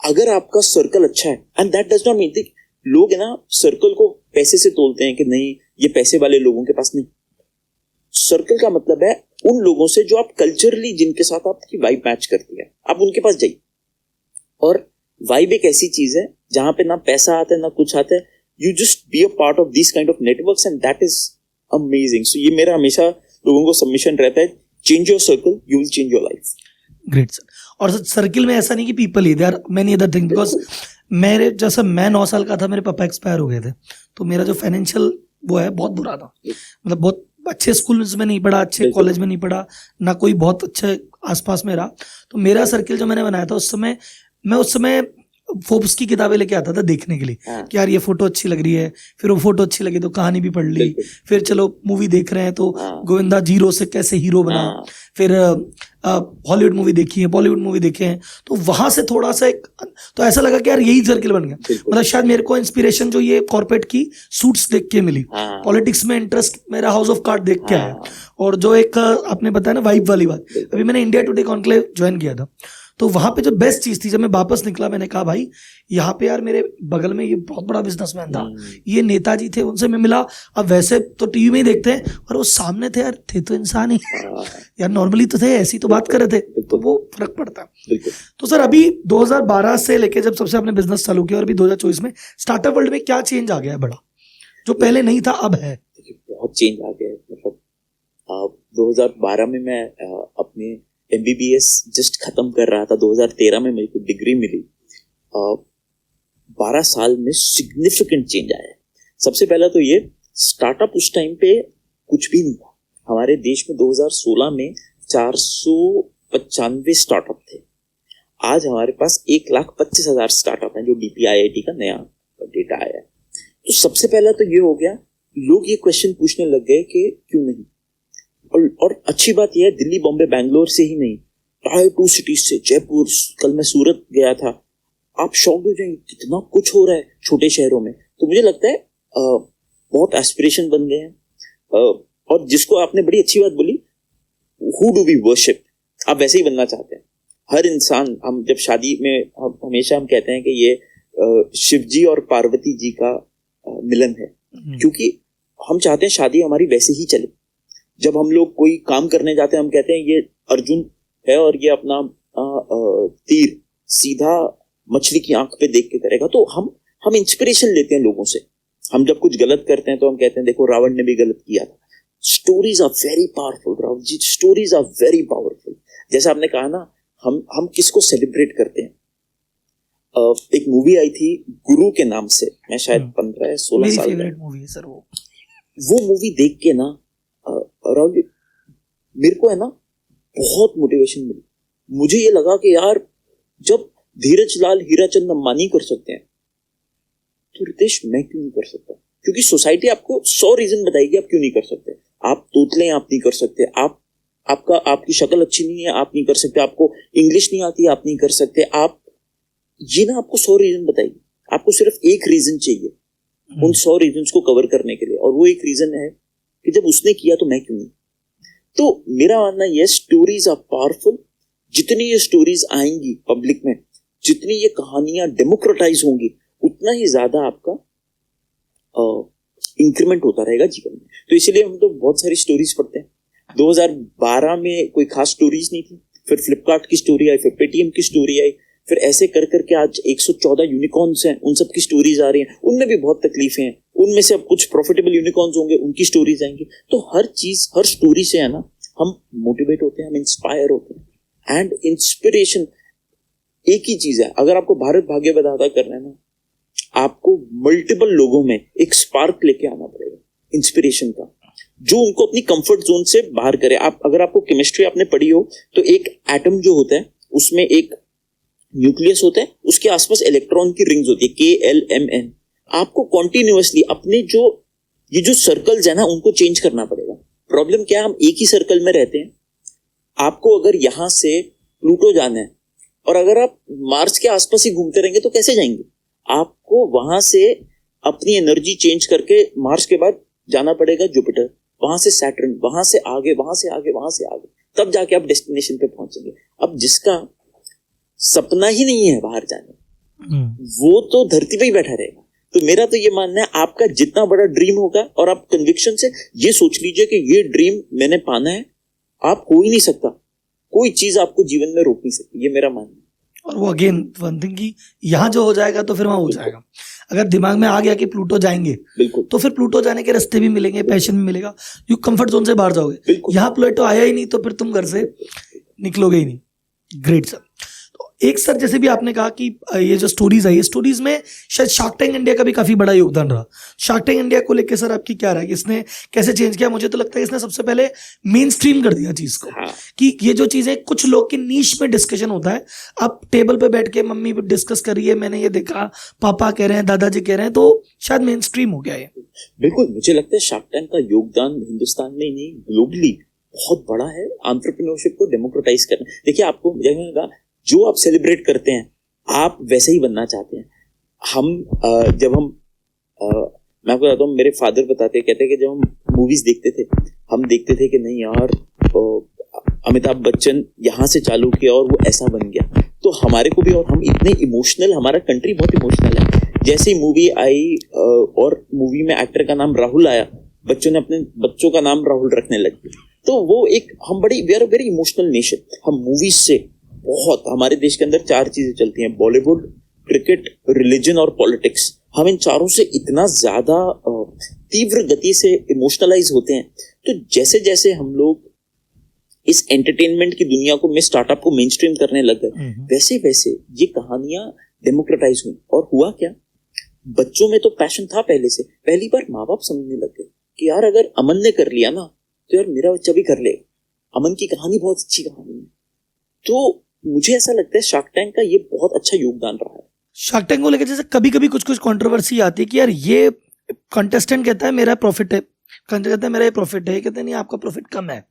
अगर आपका सर्कल अच्छा है, and that does not mean, लोग है ना सर्कल को पैसे से तोलते हैं कि नहीं ये पैसे वाले लोगों के पास नहीं। सर्कल का मतलब है उन लोगों से जो आप कल्चरली, जिनके साथ आपकी वाइब मैच करती है, आप उनके पास जाइए। और वाइब एक ऐसी चीज है जहां पे ना पैसा आता है ना कुछ आता है, you just be a part of this kind of networks and that is amazing. So ये मेरा हमेशा लोगों को सबमिशन रहता है, change your circle, you will change your life. Great sir. और सर्किल में ऐसा नहीं कि पीपल ही, there are many other thing, because मेरे जैसे मैं 9 साल का था, मेरे पापा एक्सपायर हो गए थे, तो मेरा जो फाइनेंशियल वो है बहुत बुरा था, मतलब बहुत अच्छे स्कूल में नहीं पढ़ा, अच्छे कॉलेज में नहीं पढ़ा, ना कोई बहुत अच्छे आसपास में रहा। तो मेरा सर्किल जो मैंने बनाया था उस समय फोर्ब्स की किताबें लेके आता था देखने के लिए, कि यार ये फोटो अच्छी लग रही है, फिर वो फोटो अच्छी लगी तो कहानी भी पढ़ ली, फिर चलो मूवी देख रहे हैं तो गोविंदा जीरो से कैसे हीरो बना, फिर हॉलीवुड मूवी देखी है, बॉलीवुड मूवी देखे हैं, तो वहां से थोड़ा सा तो ऐसा लगा कि यार यही सर्किल बन गया। मतलब शायद मेरे को इंस्पिरेशन जो ये कॉर्पोरेट की सूट्स देख के मिली, पॉलिटिक्स में इंटरेस्ट मेरा हाउस ऑफ कार्ड देख के आया, और जो एक आपने बताया ना वाइब वाली बात, अभी मैंने इंडिया टुडे कॉन्क्लेव ज्वाइन किया था, तो वहां पे जो बेस्ट चीज थी, जब मैं वापस निकला मैंने कहा भाई यहाँ पे यार मेरे बगल में ये बहुत बड़ा बिजनेसमैन था, ये नेताजी थे, उनसे मैं मिला। अब वैसे तो टीवी में ही देखते हैं, और वो सामने थे यार, थे तो इंसान ही यार, नॉर्मली तो थे, ऐसी तो बात कर रहे थे, तो वो फर्क पड़ता है। तो सर अभी 2012 से लेके जब सबसे आपने बिजनेस चालू किया और अभी 2024 में स्टार्टअप वर्ल्ड में क्या चेंज आ गया है बड़ा, जो पहले नहीं था अब है? बहुत चेंज आ गया है। मतलब 2012 में मैं अपने MBBS जस्ट खत्म कर रहा था, 2013 में मेरे को डिग्री मिली। 12 साल में सिग्निफिकेंट चेंज आया है। सबसे पहला तो ये, स्टार्टअप उस टाइम पे कुछ भी नहीं था। हमारे देश में 2016 में 495 स्टार्टअप थे। आज हमारे पास 1,25,000 स्टार्टअप हैं, जो DPIIT का नया डेटा आया है। तो सबसे पहला तो ये हो गया, लोग ये क्वेश्चन पूछने लग गए कि क्यों नहीं। और अच्छी बात यह है, दिल्ली, बॉम्बे, बैंगलोर से ही नहीं, टायर 2 सिटीज से, जयपुर, कल मैं सूरत गया था, आप शॉक हो जाएंगे कितना कुछ हो रहा है छोटे शहरों में। तो मुझे लगता है बहुत एस्पिरेशन बन गए हैं। और जिसको आपने बड़ी अच्छी बात बोली, हु डू वी वर्शिप, आप वैसे ही बनना चाहते हैं। हर इंसान, हम जब शादी में हमेशा हम कहते हैं कि ये शिव जी और पार्वती जी का मिलन है, क्योंकि हम चाहते हैं शादी हमारी वैसे ही चले। जब हम लोग कोई काम करने जाते हैं, हम कहते हैं ये अर्जुन है और ये अपना तीर सीधा मछली की आंख पे देख के करेगा। तो हम इंस्पिरेशन लेते हैं लोगों से। हम जब कुछ गलत करते हैं तो हम कहते हैं देखो रावण ने भी गलत किया था। Stories are very powerful Rahul ji, stories are very powerful. जैसे आपने कहा ना, हम किसको सेलिब्रेट करते हैं। एक मूवी आई थी गुरु के नाम से, मैं शायद 15 या 16 साल फेवरेट मूवी है सर वो मूवी देख के ना राहुल जी, मेरे को है ना बहुत मोटिवेशन मिली। मुझे ये लगा कि यार जब धीरज लाल हीराचंद अंबानी कर सकते हैं तो रितेश मैं क्यों नहीं कर सकता? क्योंकि सोसाइटी आपको 100 रीजन बताएगी आप क्यों नहीं कर सकते। आप तोतले आप नहीं कर सकते, आपकी शक्ल अच्छी नहीं है आप नहीं कर सकते, आपको इंग्लिश नहीं आती आप नहीं कर सकते, आप ये ना आपको 100 रीजन बताएगी। आपको सिर्फ एक रीजन चाहिए उन 100 रीजन को कवर करने के लिए, और वो एक रीजन है कि जब उसने किया तो मैं क्यों नहीं। तो मेरा मानना यह, स्टोरीज आर पावरफुल। जितनी ये स्टोरीज आएंगी पब्लिक में, जितनी ये कहानियां डेमोक्रेटाइज होंगी, उतना ही ज्यादा आपका इंक्रीमेंट होता रहेगा जीवन में। तो इसलिए हम तो बहुत सारी स्टोरीज पढ़ते हैं। 2012 में कोई खास स्टोरीज नहीं थी, फिर फ्लिपकार्ट की स्टोरी आई, फिर पेटीएम की स्टोरी आई, फिर ऐसे कर करके आज 114 यूनिकॉर्न्स हैं, उन सब की स्टोरीज आ रही हैं, उनमें भी बहुत तकलीफें हैं, उनमें से अब कुछ प्रॉफिटेबल यूनिकॉर्न्स होंगे, उनकी स्टोरीज आएंगी। तो हर चीज, हर स्टोरी से है ना हम मोटिवेट होते हैं, हम इंस्पायर होते हैं। एंड इंस्पिरेशन एक ही चीज है, अगर आपको भारत भाग्य विधाता करना है ना, आपको मल्टीपल लोगों में एक स्पार्क लेके आना पड़ेगा इंस्पिरेशन का, जो उनको अपनी कंफर्ट जोन से बाहर करे। आप अगर आपको केमिस्ट्री आपने पढ़ी हो तो एक एटम जो होता है उसमें एक न्यूक्लियस होता है, उसके आसपास इलेक्ट्रॉन की रिंग्स होती है KLMN। आपको कॉन्टिन्यूअसली अपने जो ये जो सर्कल्स है ना उनको चेंज करना पड़ेगा। प्रॉब्लम क्या है, हम एक ही सर्कल में रहते हैं। आपको अगर यहां से प्लूटो जाना है और अगर आप मार्स के आसपास ही घूमते रहेंगे तो कैसे जाएंगे? आपको वहां से अपनी एनर्जी चेंज करके मार्स के बाद जाना पड़ेगा जुपिटर, वहां से सैटर्न, वहां से आगे, वहां से आगे, वहां से आगे, तब जाके आप डेस्टिनेशन पे पहुंचेंगे। अब जिसका सपना ही नहीं है बाहर जाने, वो तो धरती पे ही बैठा रहेगा। तो मेरा तो ये मानना है, आपका जितना बड़ा ड्रीम होगा और आप कन्विक्शन से ये सोच लीजिए कि ये ड्रीम मैंने पाना है, आप हो ही नहीं सकता, कोई चीज आपको जीवन में रोक नहीं सकती, ये मेरा मानना है। और वो अगेन वन थिंग कि यहाँ जो हो जाएगा तो फिर वहाँ हो जाएगा। अगर दिमाग में आ गया कि प्लूटो जाएंगे, बिल्कुल, तो फिर प्लूटो जाने के रास्ते भी मिलेंगे, पैशन भी मिलेगा, यू कंफर्ट जोन से बाहर जाओगे। यहाँ प्लूटो आया ही नहीं तो फिर तुम घर से निकलोगे ही नहीं। Great sir. तो एक सर जैसे भी आपने कहा कि ये जो स्टोरीज आई, स्टोरीज में शायद शार्क टैंक इंडिया का भी काफी बड़ा योगदान रहा। शार्क टैंक इंडिया को लेकर सर आपकी क्या राय है, इसने कैसे चेंज किया? मुझे तो लगता है इसने सबसे पहले मेन स्ट्रीम कर दिया चीज को। हाँ। कि ये जो चीजें कुछ लोग की नीश में डिस्कशन होता है, अब टेबल पे बैठ के मम्मी डिस्कस कर रही है, मैंने ये देखा, पापा कह रहे हैं, दादाजी कह रहे हैं, तो शायद मेन स्ट्रीम हो गया है। बिल्कुल, मुझे लगता है शार्क टैंक का योगदान हिंदुस्तान में ही नहीं ग्लोबली बहुत बड़ा है, एंटरप्रेन्योरशिप को डेमोक्रेटाइज करना। देखिए, आपको लगेगा जो आप सेलिब्रेट करते हैं आप वैसे ही बनना चाहते हैं। जब हम मैं आपको बताता हूँ, मेरे फादर बताते कहते कि जब हम मूवीज देखते थे, हम देखते थे कि नहीं यार, अमिताभ बच्चन यहाँ से चालू किया और वो ऐसा बन गया, तो हमारे को भी, और हम इतने इमोशनल, हमारा कंट्री बहुत इमोशनल है। जैसे ही मूवी आई और मूवी में एक्टर का नाम राहुल आया, बच्चों ने अपने बच्चों का नाम राहुल रखने लगे। तो वो एक, हम we are very emotional nation. हम मूवीज से बहुत, हमारे देश के अंदर 4 चीजें चलती हैं, बॉलीवुड, क्रिकेट, रिलीजन और पॉलिटिक्स। हम इन चारों से इतना ज्यादा तीव्र गति से इमोशनलाइज होते हैं। तो जैसे जैसे हम लोग इस एंटरटेनमेंट की दुनिया को, में स्टार्टअप को मेन स्ट्रीम करने लग गए, वैसे वैसे ये कहानियां डेमोक्रेटाइज हुई। और हुआ क्या, बच्चों में तो पैशन था पहले से, पहली बार माँ बाप समझने लग गए कि यार अगर अमन ने कर लिया ना तो यार मेरा बच्चा भी कर लेगा। अमन की कहानी बहुत अच्छी कहानी है। तो मुझे ऐसा लगता है शार्क टैंक का ये बहुत अच्छा योगदान रहा है। शार्क टैंक को लेकर जैसे कभी कभी कुछ कंट्रोवर्सी आती है कि यार ये कंटेस्टेंट कहता है मेरा प्रॉफिट है, कहता है मेरा ये प्रॉफिट है, कहते नहीं आपका प्रॉफिट कम है,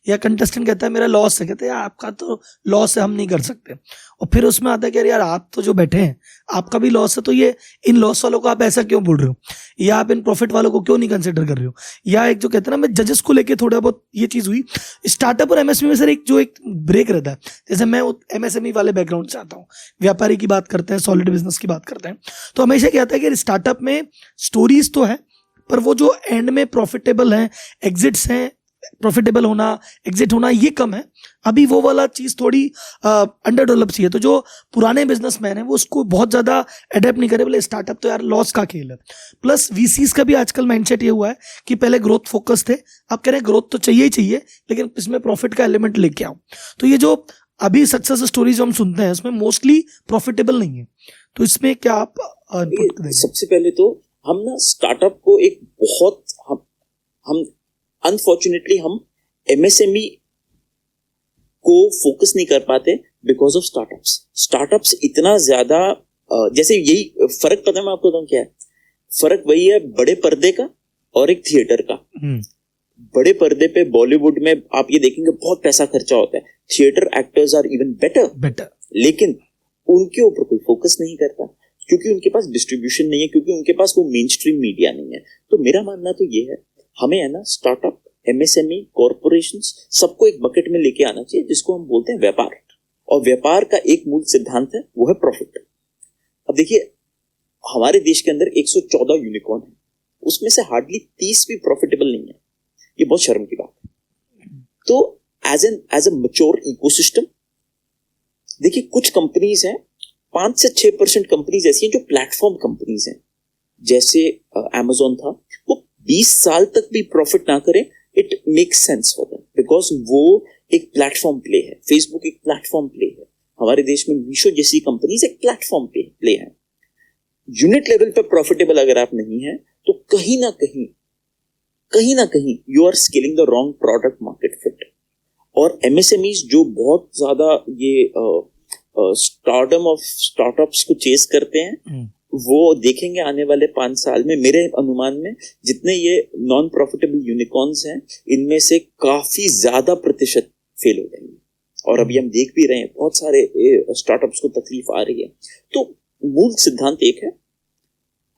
या कंटेस्टेंट कहता है मेरा लॉस है, कहते हैं आपका तो लॉस है, हम नहीं कर सकते। और फिर उसमें आता है कि यार आप तो जो बैठे हैं आपका भी लॉस है, तो ये इन लॉस वालों को आप ऐसा क्यों बोल रहे हो, या आप इन प्रॉफिट वालों को क्यों नहीं कंसिडर कर रहे हो। या एक जो कहते हैं ना, मैं जजेस को लेके थोड़ा बहुत ये चीज हुई। स्टार्टअप और एमएसएमई में सर एक ब्रेक रहता है। जैसे मैं एमएसएमई वाले बैकग्राउंड से आता हूँ, व्यापारी की बात करते हैं, सॉलिड बिजनेस की बात करते हैं, तो हमेशा क्या आता है कि स्टार्टअप में स्टोरीज तो है, पर वो जो एंड में प्रॉफिटेबल है, एग्जिट्स हैं, प्रॉफिटेबल होना, एग्जिट होना, ये कम है। अभी वो वाला चीज थोड़ी अंडर डेवलप सी है। तो जो पुराने बिजनेसमैन है वो उसको बहुत ज्यादा अडेप्ट नहीं करे, बोले स्टार्टअप तो यार लॉस का खेल है। प्लस वीसीज का भी आजकल माइंडसेट ये हुआ है कि पहले ग्रोथ फोकस थे, अब कह रहे हैं ग्रोथ तो चाहिए ही चाहिए, लेकिन इसमें प्रॉफिट का एलिमेंट लेके आओ। तो ये जो अभी सक्सेस स्टोरीज हम सुनते हैं उसमें मोस्टली प्रॉफिटेबल नहीं है। तो इसमें क्या आप इनपुट देंगे? सबसे पहले तो हम ना स्टार्टअप को एक बहुत, हम अनफॉर्चुनेटली हम एमएसएमई को फोकस नहीं कर पाते बिकॉज ऑफ स्टार्टअप्स इतना ज्यादा, जैसे यही फर्क पता है मैं आपको बताऊं क्या है फर्क, वही है बड़े पर्दे का और एक थिएटर का। बड़े पर्दे पे बॉलीवुड में आप ये देखेंगे बहुत पैसा खर्चा होता है, theatre actors are even better, लेकिन उनके ऊपर कोई फोकस नहीं करता क्योंकि उनके पास डिस्ट्रीब्यूशन नहीं है, क्योंकि उनके पास वो मेन स्ट्रीम मीडिया नहीं है। तो मेरा मानना तो ये है, हमें है ना स्टार्टअप, एमएसएमई, कॉर्पोरेशंस सबको एक बकेट में लेके आना चाहिए जिसको हम बोलते हैं व्यापार। और व्यापार का एक मूल सिद्धांत है, वो है प्रॉफिट। अब देखिए हमारे देश के अंदर 114 यूनिकॉर्न है, उसमें से हार्डली 30 भी प्रॉफिटेबल नहीं है। ये बहुत शर्म की बात है। तो एज अ मैच्योर इकोसिस्टम, देखिए कुछ कंपनीज हैं 5 से 6% कंपनीज ऐसी हैं जो प्लेटफॉर्म कंपनीज हैं, जैसे Amazon था, वो 20 साल तक भी प्रॉफिट ना करे, it makes sense for them because वो एक प्लेटफॉर्म प्ले है। फेसबुक एक प्लेटफॉर्म प्ले है, हमारे देश में मीशो जैसी कंपनीज एक प्लेटफॉर्म प्ले है। यूनिट लेवल पे प्रॉफिटेबल अगर आप नहीं है तो कहीं ना कहीं you are scaling the wrong product market fit. और एमएसएमईज जो बहुत ज्यादा ये स्टार्टअप ऑफ स्टार्टअप्स को चेस करते हैं, वो देखेंगे आने वाले 5 साल में, मेरे अनुमान में जितने ये नॉन प्रॉफिटेबल यूनिकॉर्न्स हैं, इनमें से काफी ज्यादा प्रतिशत फेल हो जाएंगे। और अभी हम देख भी रहे हैं बहुत सारे स्टार्टअप्स को तकलीफ आ रही है। तो मूल सिद्धांत एक है,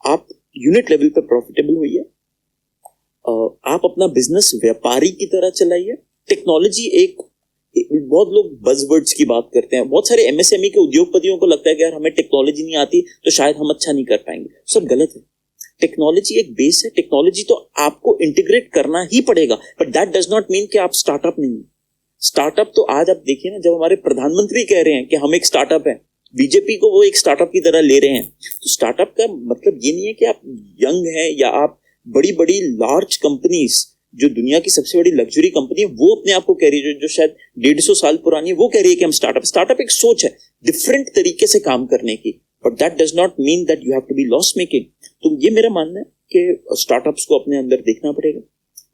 आप यूनिट लेवल पे प्रॉफिटेबल होइए, आप अपना बिजनेस व्यापारी की तरह चलाइए। टेक्नोलॉजी एक बहुत लोग बज़वर्ड्स की बात करते हैं, बहुत सारे एमएसएमई के उद्योगपतियों को लगता है कि यार हमें टेक्नोलॉजी नहीं आती तो शायद हम अच्छा नहीं कर पाएंगे। सब गलत है। टेक्नोलॉजी एक बेस है, टेक्नोलॉजी तो आपको इंटीग्रेट करना ही पड़ेगा, but that does not mean कि आप स्टार्टअप नहीं है। स्टार्टअप तो आज आप देखिए ना, जब हमारे प्रधानमंत्री कह रहे हैं कि हम एक स्टार्टअप है, बीजेपी को वो एक स्टार्टअप की तरह ले रहे हैं। तो स्टार्टअप का मतलब ये नहीं है कि आप यंग हैं या आप बड़ी बड़ी लार्ज कंपनीज, जो दुनिया की सबसे बड़ी लग्जरी कंपनी है, वो अपने आप को कह रही है, जो शायद 150 साल पुरानी है, वो कह रही है कि हम स्टार्टअप एक सोच है डिफरेंट तरीके से काम करने की, but that does not mean that you have to be loss making. तो ये मेरा मानना है कि स्टार्टअप्स को अपने अंदर देखना पड़ेगा,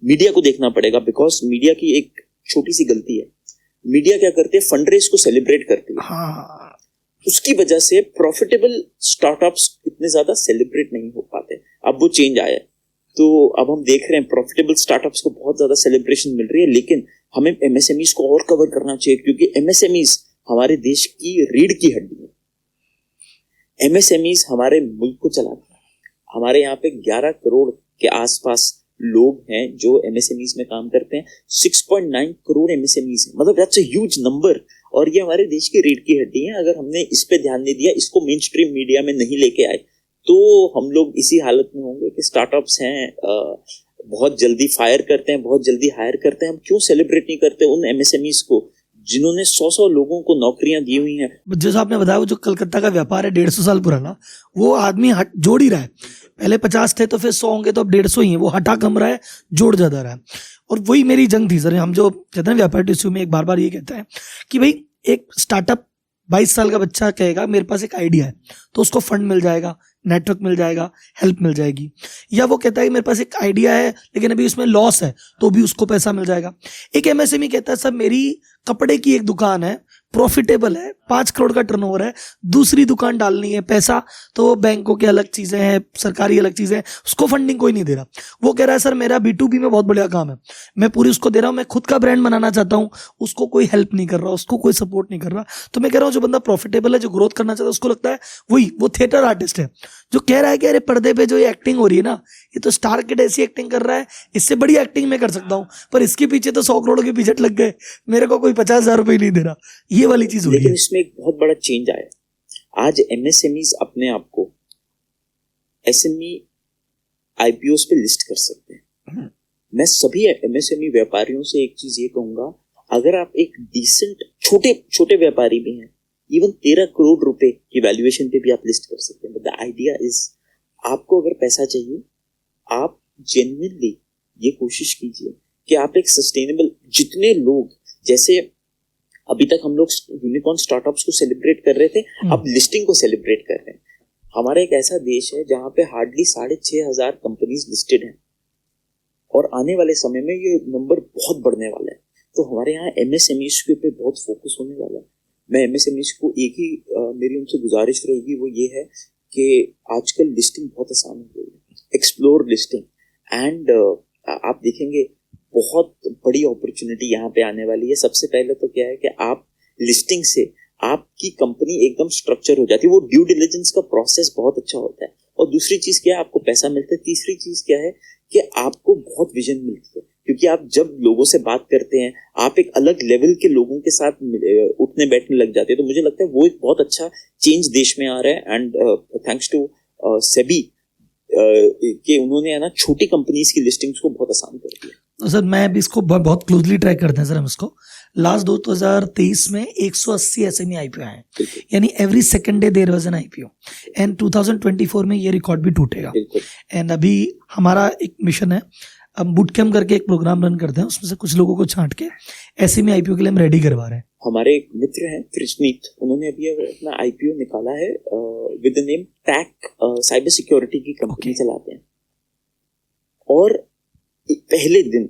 मीडिया को देखना पड़ेगा, बिकॉज मीडिया की एक छोटी सी गलती है। मीडिया क्या करते हैं, फंड रेज को सेलिब्रेट करती है, उसकी वजह से प्रॉफिटेबल स्टार्टअप्स इतने ज्यादा सेलिब्रेट नहीं हो पाते। अब वो चेंज आया है, तो अब हम देख रहे हैं प्रॉफिटेबल स्टार्टअप्स को बहुत ज्यादा सेलिब्रेशन मिल रही है, लेकिन हमें एमएसएमईज को और कवर करना चाहिए, क्योंकि एमएसएमईज हमारे देश की रीढ़ की हड्डी है। एमएसएमईज हमारे मुल्क को चलाते हैं। हमारे यहाँ पे 11 करोड़ के आसपास लोग हैं जो एमएसएमईज में काम करते हैं। 6.9 करोड़ एमएसएमईज है, मतलब दैट्स अ ह्यूज नंबर, और ये हमारे देश की रीढ़ की हड्डी है। अगर हमने इस पे ध्यान नहीं दिया, इसको मेन स्ट्रीम मीडिया में नहीं लेके आए, तो हम लोग इसी हालत में होंगे कि स्टार्टअप्स हैं, बहुत जल्दी फायर करते हैं, बहुत जल्दी हायर करते हैं। हम क्यों सेलिब्रेट नहीं करते उन एमएसएमईज को जिन्होंने 100 लोगों को नौकरियां दी हुई हैं। जैसा आपने बताया, वो जो कलकत्ता का व्यापार है 150 साल पुराना, वो आदमी जोड़ ही रहा है। पहले 50 थे तो फिर 100 होंगे, तो अब 150 ही है। वो हटा कम रहा है, जोड़ ज्यादा रहा है। और वही मेरी जंग थी सर। हम जो कहते हैं व्यापार टिश्यू में एक बार ये कहता है कि भाई एक स्टार्टअप 22 साल का बच्चा कहेगा मेरे पास एक आइडिया है, तो उसको फंड मिल जाएगा, नेटवर्क मिल जाएगा, हेल्प मिल जाएगी। या वो कहता है कि मेरे पास एक आइडिया है लेकिन अभी उसमें लॉस है, तो भी उसको पैसा मिल जाएगा। एक एमएसएमई कहता है सर मेरी कपड़े की एक दुकान है, प्रॉफिटेबल है, 5 करोड़ का टर्नओवर है, दूसरी दुकान डालनी है, पैसा तो बैंकों की अलग चीजें हैं, सरकारी अलग चीजें हैं, उसको फंडिंग कोई नहीं दे रहा। वो कह रहा है सर मेरा B2B में बहुत बढ़िया काम है, मैं पूरी उसको दे रहा हूं, मैं खुद का ब्रांड बनाना चाहता हूं, उसको कोई हेल्प नहीं कर रहा, उसको कोई सपोर्ट नहीं कर रहा। तो मैं कह रहा हूं जो बंदा प्रॉफिटेबल है, जो ग्रोथ करना चाहता है, उसको लगता है वो थिएटर आर्टिस्ट है, जो कह रहा है कि अरे पर्दे पे जो ये एक्टिंग हो रही है ना, ये तो स्टार किड ऐसी एक्टिंग कर रहा है, इससे बड़ी एक्टिंग मैं कर सकता हूं, पर इसके पीछे तो 100 करोड़ के बजट लग गए, मेरे को कोई 50,000 रुपए नहीं दे रहा। ये वाली चीज हो रही है। लेकिन इसमें एक बहुत बड़ा चेंज आया। आज एमएसएमईज अपने आप को एसएमई आईपीओस पे लिस्ट कर सकते हैं। मैं सभी एमएसएमई व्यापारियों से एक चीज ये कहूंगा, अगर आप एक डिसेंट छोटे व्यापारी भी हैं, इवन 13 करोड़ रुपए की वैल्यूएशन पे भी आप लिस्ट कर सकते हैं। बट द आइडिया इज, आपको अगर पैसा चाहिए, आप जेन्युइनली ये कोशिश कीजिए कि आप एक सस्टेनेबल, जितने लोग, जैसे अभी तक हम लोग यूनिकॉर्न स्टार्टअप्स को सेलिब्रेट कर रहे थे, अब लिस्टिंग को सेलिब्रेट कर रहे हैं। हमारा एक ऐसा देश है जहां पे हार्डली 6,500 कंपनीज लिस्टेड हैं, और आने वाले समय में ये नंबर बहुत बढ़ने वाला है। तो हमारे यहाँ एमएसएमईज के पे बहुत फोकस होने वाला है। मैं एमएसएमईज को एक ही मेरी उनसे गुजारिश रहेगी, वो ये है कि आजकल लिस्टिंग बहुत आसान हो गई है, एक्सप्लोर लिस्टिंग, एंड आप देखेंगे बहुत बड़ी अपॉर्चुनिटी यहाँ पे आने वाली है। सबसे पहले तो क्या है कि आप लिस्टिंग से आपकी कंपनी एकदम स्ट्रक्चर हो जाती है, वो ड्यू डिलिजेंस का प्रोसेस बहुत अच्छा होता है। और दूसरी चीज क्या है, आपको पैसा मिलता है। तीसरी चीज क्या है कि आपको बहुत विजन मिलती है, क्योंकि आप जब लोगों से बात करते हैं, आप एक अलग लेवल के लोगों के साथ उठने बैठने लग जाते हैं। तो मुझे लगता है वो एक बहुत अच्छा चेंज देश में आ रहा है, एंड थैंक्स टू सेबी कि उन्होंने है ना छोटी कंपनीज की लिस्टिंग्स को बहुत आसान कर दिया। सर मैं अभी इसको बहुत क्लोजली ट्रैक करते हैं सर हम इसको। लास्ट 2023 में 180 एसएमई आईपीओ आए, यानी every second day there was an IPO, and 2024 में ये रिकॉर्ड भी टूटेगा। एंड अभी हमारा एक मिशन है, अब बूट कैम्प करके एक प्रोग्राम रन करते हैं, उसमें से कुछ लोगों को छांट के एसएमई आईपीओ के लिए हम रेडी करवा रहे हैं। हमारे एक मित्र हैं कृष्णीत, उन्होंने अभी अपना आईपीओ निकाला है with the name TAC, cyber security की कंपनी चलाते हैं, और पहले दिन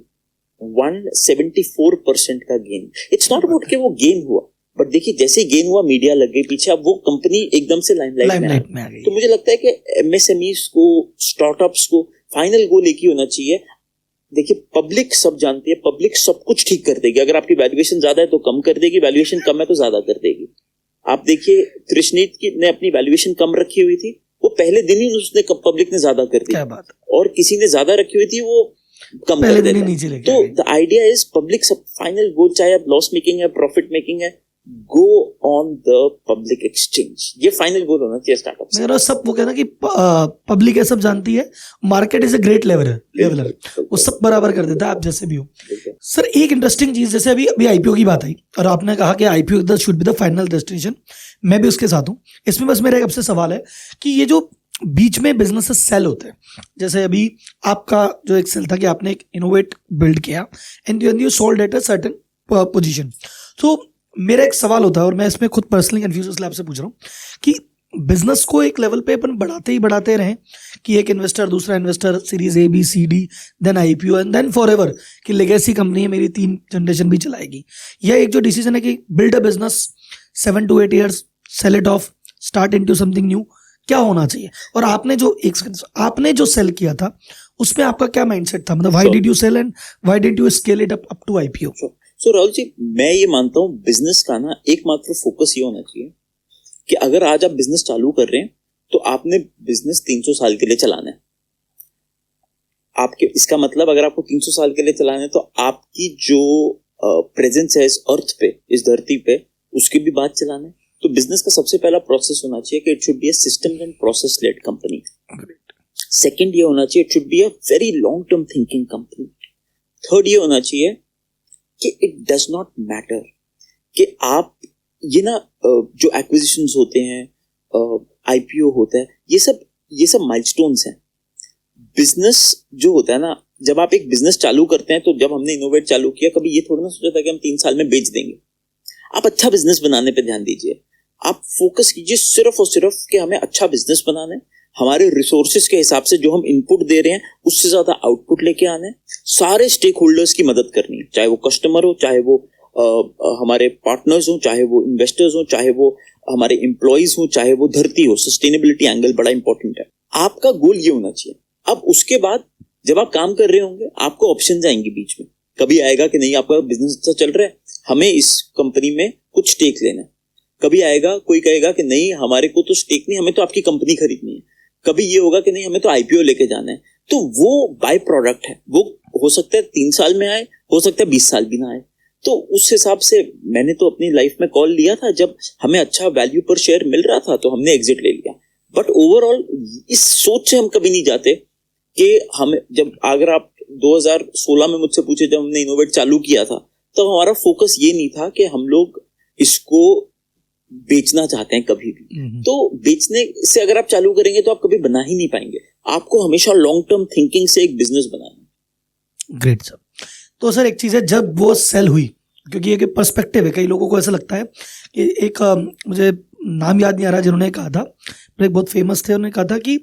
174% का गेन। इट्स नॉट अबाउट कि वो गेन हुआ, बट देखिए जैसे गेन हुआ मीडिया लग गई पीछे, अब वो कंपनी एकदम से लाइमलाइट में आ गई। तो मुझे लगता है कि एमएसएमईज को, स्टार्टअप्स को फाइनल गोल एक ही होना चाहिए। देखिए पब्लिक सब जानती है, पब्लिक सब कुछ ठीक कर देगी। अगर आपकी वैल्यूएशन ज्यादा है तो कम कर देगी, वैल्यूएशन कम है तो ज्यादा कर देगी। आप देखिए कृष्णीत की ने अपनी वैल्यूएशन कम रखी हुई थी, वो पहले दिन ही उसने पब्लिक ने ज्यादा कर दी, और किसी ने ज्यादा रखी हुई थी वो कम कर देता है। तो द आइडिया इज पब्लिक सब फाइनल गोल, चाहे आप लॉस मेकिंग है प्रॉफिट मेकिंग है, go on the public exchange, ये फाइनल गोल होना चाहिए स्टार्टअप। मेरा सब वो कहना कि पब्लिक है सब जानती है, market is a great leveller, वो सब बराबर कर देता है, आप जैसे भी हो। सर एक इंटरेस्टिंग चीज, जैसे अभी आईपीओ की बात आई और आपने कहा कि IPO should be the final destination, मैं भी उसके साथ हूँ। इसमें बस मेरा एक आपसे सवाल है कि ये जो बीच में बिजनेसेस सेल होते हैं, जैसे अभी आपका जो एक सेल था कि आपने एक इनोवेट बिल्ड किया and you sold at a certain position, तो मेरा एक सवाल होता है, और मैं इसमें खुद पर्सनली कंफ्यूज इसलिए आपसे पूछ रहा हूँ कि बिजनेस को एक लेवल पे अपन बढ़ाते रहें कि एक इन्वेस्टर, दूसरा investor, series A B C D, then IPO and then forever कि लेगेसी कंपनी है मेरी 3 जनरेशन भी चलाएगी, या एक जो डिसीजन है कि build a business 7 to 8 years, sell it off, start into something new, क्या होना चाहिए? और आपने जो सेल किया था उसमें आपका क्या माइंडसेट था, मतलब why did you sell and why did you scale it up to IPO? So Rahul ji, मैं ये मानता हूँ बिजनेस का ना एकमात्र फोकस ये होना चाहिए कि अगर आज आप बिजनेस चालू कर रहे हैं तो आपने बिजनेस 300 साल के लिए चलाना है। आपके इसका मतलब अगर आपको 300 साल के लिए चलाना है तो आपकी जो प्रेजेंस है इस अर्थ पे, इस धरती पे, उसकी भी बात चलाना है। तो बिजनेस का सबसे पहला प्रोसेस होना चाहिए कि it should be a system and process led company. Second ये होना चाहिए it should be a very long term thinking company. Third ये होना चाहिए कि इट डज नॉट मैटर कि आप ये ना जो एक्विजिशंस होते हैं, आईपीओ होता है, ये सब माइलस्टोन्स हैं। बिजनेस जो होता है ना, जब आप एक बिजनेस चालू करते हैं, तो जब हमने इनोवेट चालू किया, कभी ये थोड़ा ना सोचा था कि हम 3 साल में बेच देंगे। आप अच्छा बिजनेस बनाने पे ध्यान दीजिए, आप फोकस कीजिए सिर्फ और सिर्फ कि हमें अच्छा बिजनेस बनाना है, हमारे रिसोर्सेज के हिसाब से जो हम इनपुट दे रहे हैं उससे ज्यादा आउटपुट लेके आना है, सारे स्टेक होल्डर्स की मदद करनी है, चाहे वो कस्टमर हो, चाहे वो हमारे पार्टनर्स हो, चाहे वो इन्वेस्टर्स हो, चाहे वो हमारे एम्प्लॉइज हो, चाहे वो धरती हो। सस्टेनेबिलिटी एंगल बड़ा इंपॉर्टेंट है। आपका गोल ये होना चाहिए। अब उसके बाद जब आप काम कर रहे होंगे, आपको ऑप्शन आएंगे बीच में। कभी आएगा कि नहीं आपका बिजनेस अच्छा चल रहा है, हमें इस कंपनी में कुछ स्टेक लेना है। कभी आएगा कोई कहेगा कि नहीं हमारे को तो स्टेक नहीं, हमें तो आपकी कंपनी खरीदनी है। कभी ये होगा कि नहीं हमें तो आईपीओ लेके जाना है। तो वो बाय प्रोडक्ट है, वो हो सकता है 3 साल में आए, हो सकता है 20 साल भी ना आए। तो उस हिसाब से मैंने तो अपनी लाइफ में कॉल लिया था, जब हमें अच्छा वैल्यू पर शेयर मिल रहा था तो हमने एग्जिट ले लिया। बट ओवरऑल इस सोच से हम कभी नहीं जाते कि हमें, जब अगर आप 2016 में मुझसे पूछे जब हमने इनोवेट चालू किया था, तो हमारा फोकस ये नहीं था कि हम लोग इसको बेचना चाहते हैं कभी भी। तो बेचने से अगर आप चालू करेंगे तो आप कभी बना ही नहीं पाएंगे। आपको हमेशा लॉन्ग टर्म थिंकिंग से एक बिजनेस बनाना। Great sir. तो सर एक चीज है, जब वो सेल हुई, क्योंकि एक पर्सपेक्टिव है, कई लोगों को ऐसा लगता है कि एक मुझे नाम याद नहीं आ रहा जिन्होंने कहा था, एक बहुत फेमस थे, उन्होंने कहा था कि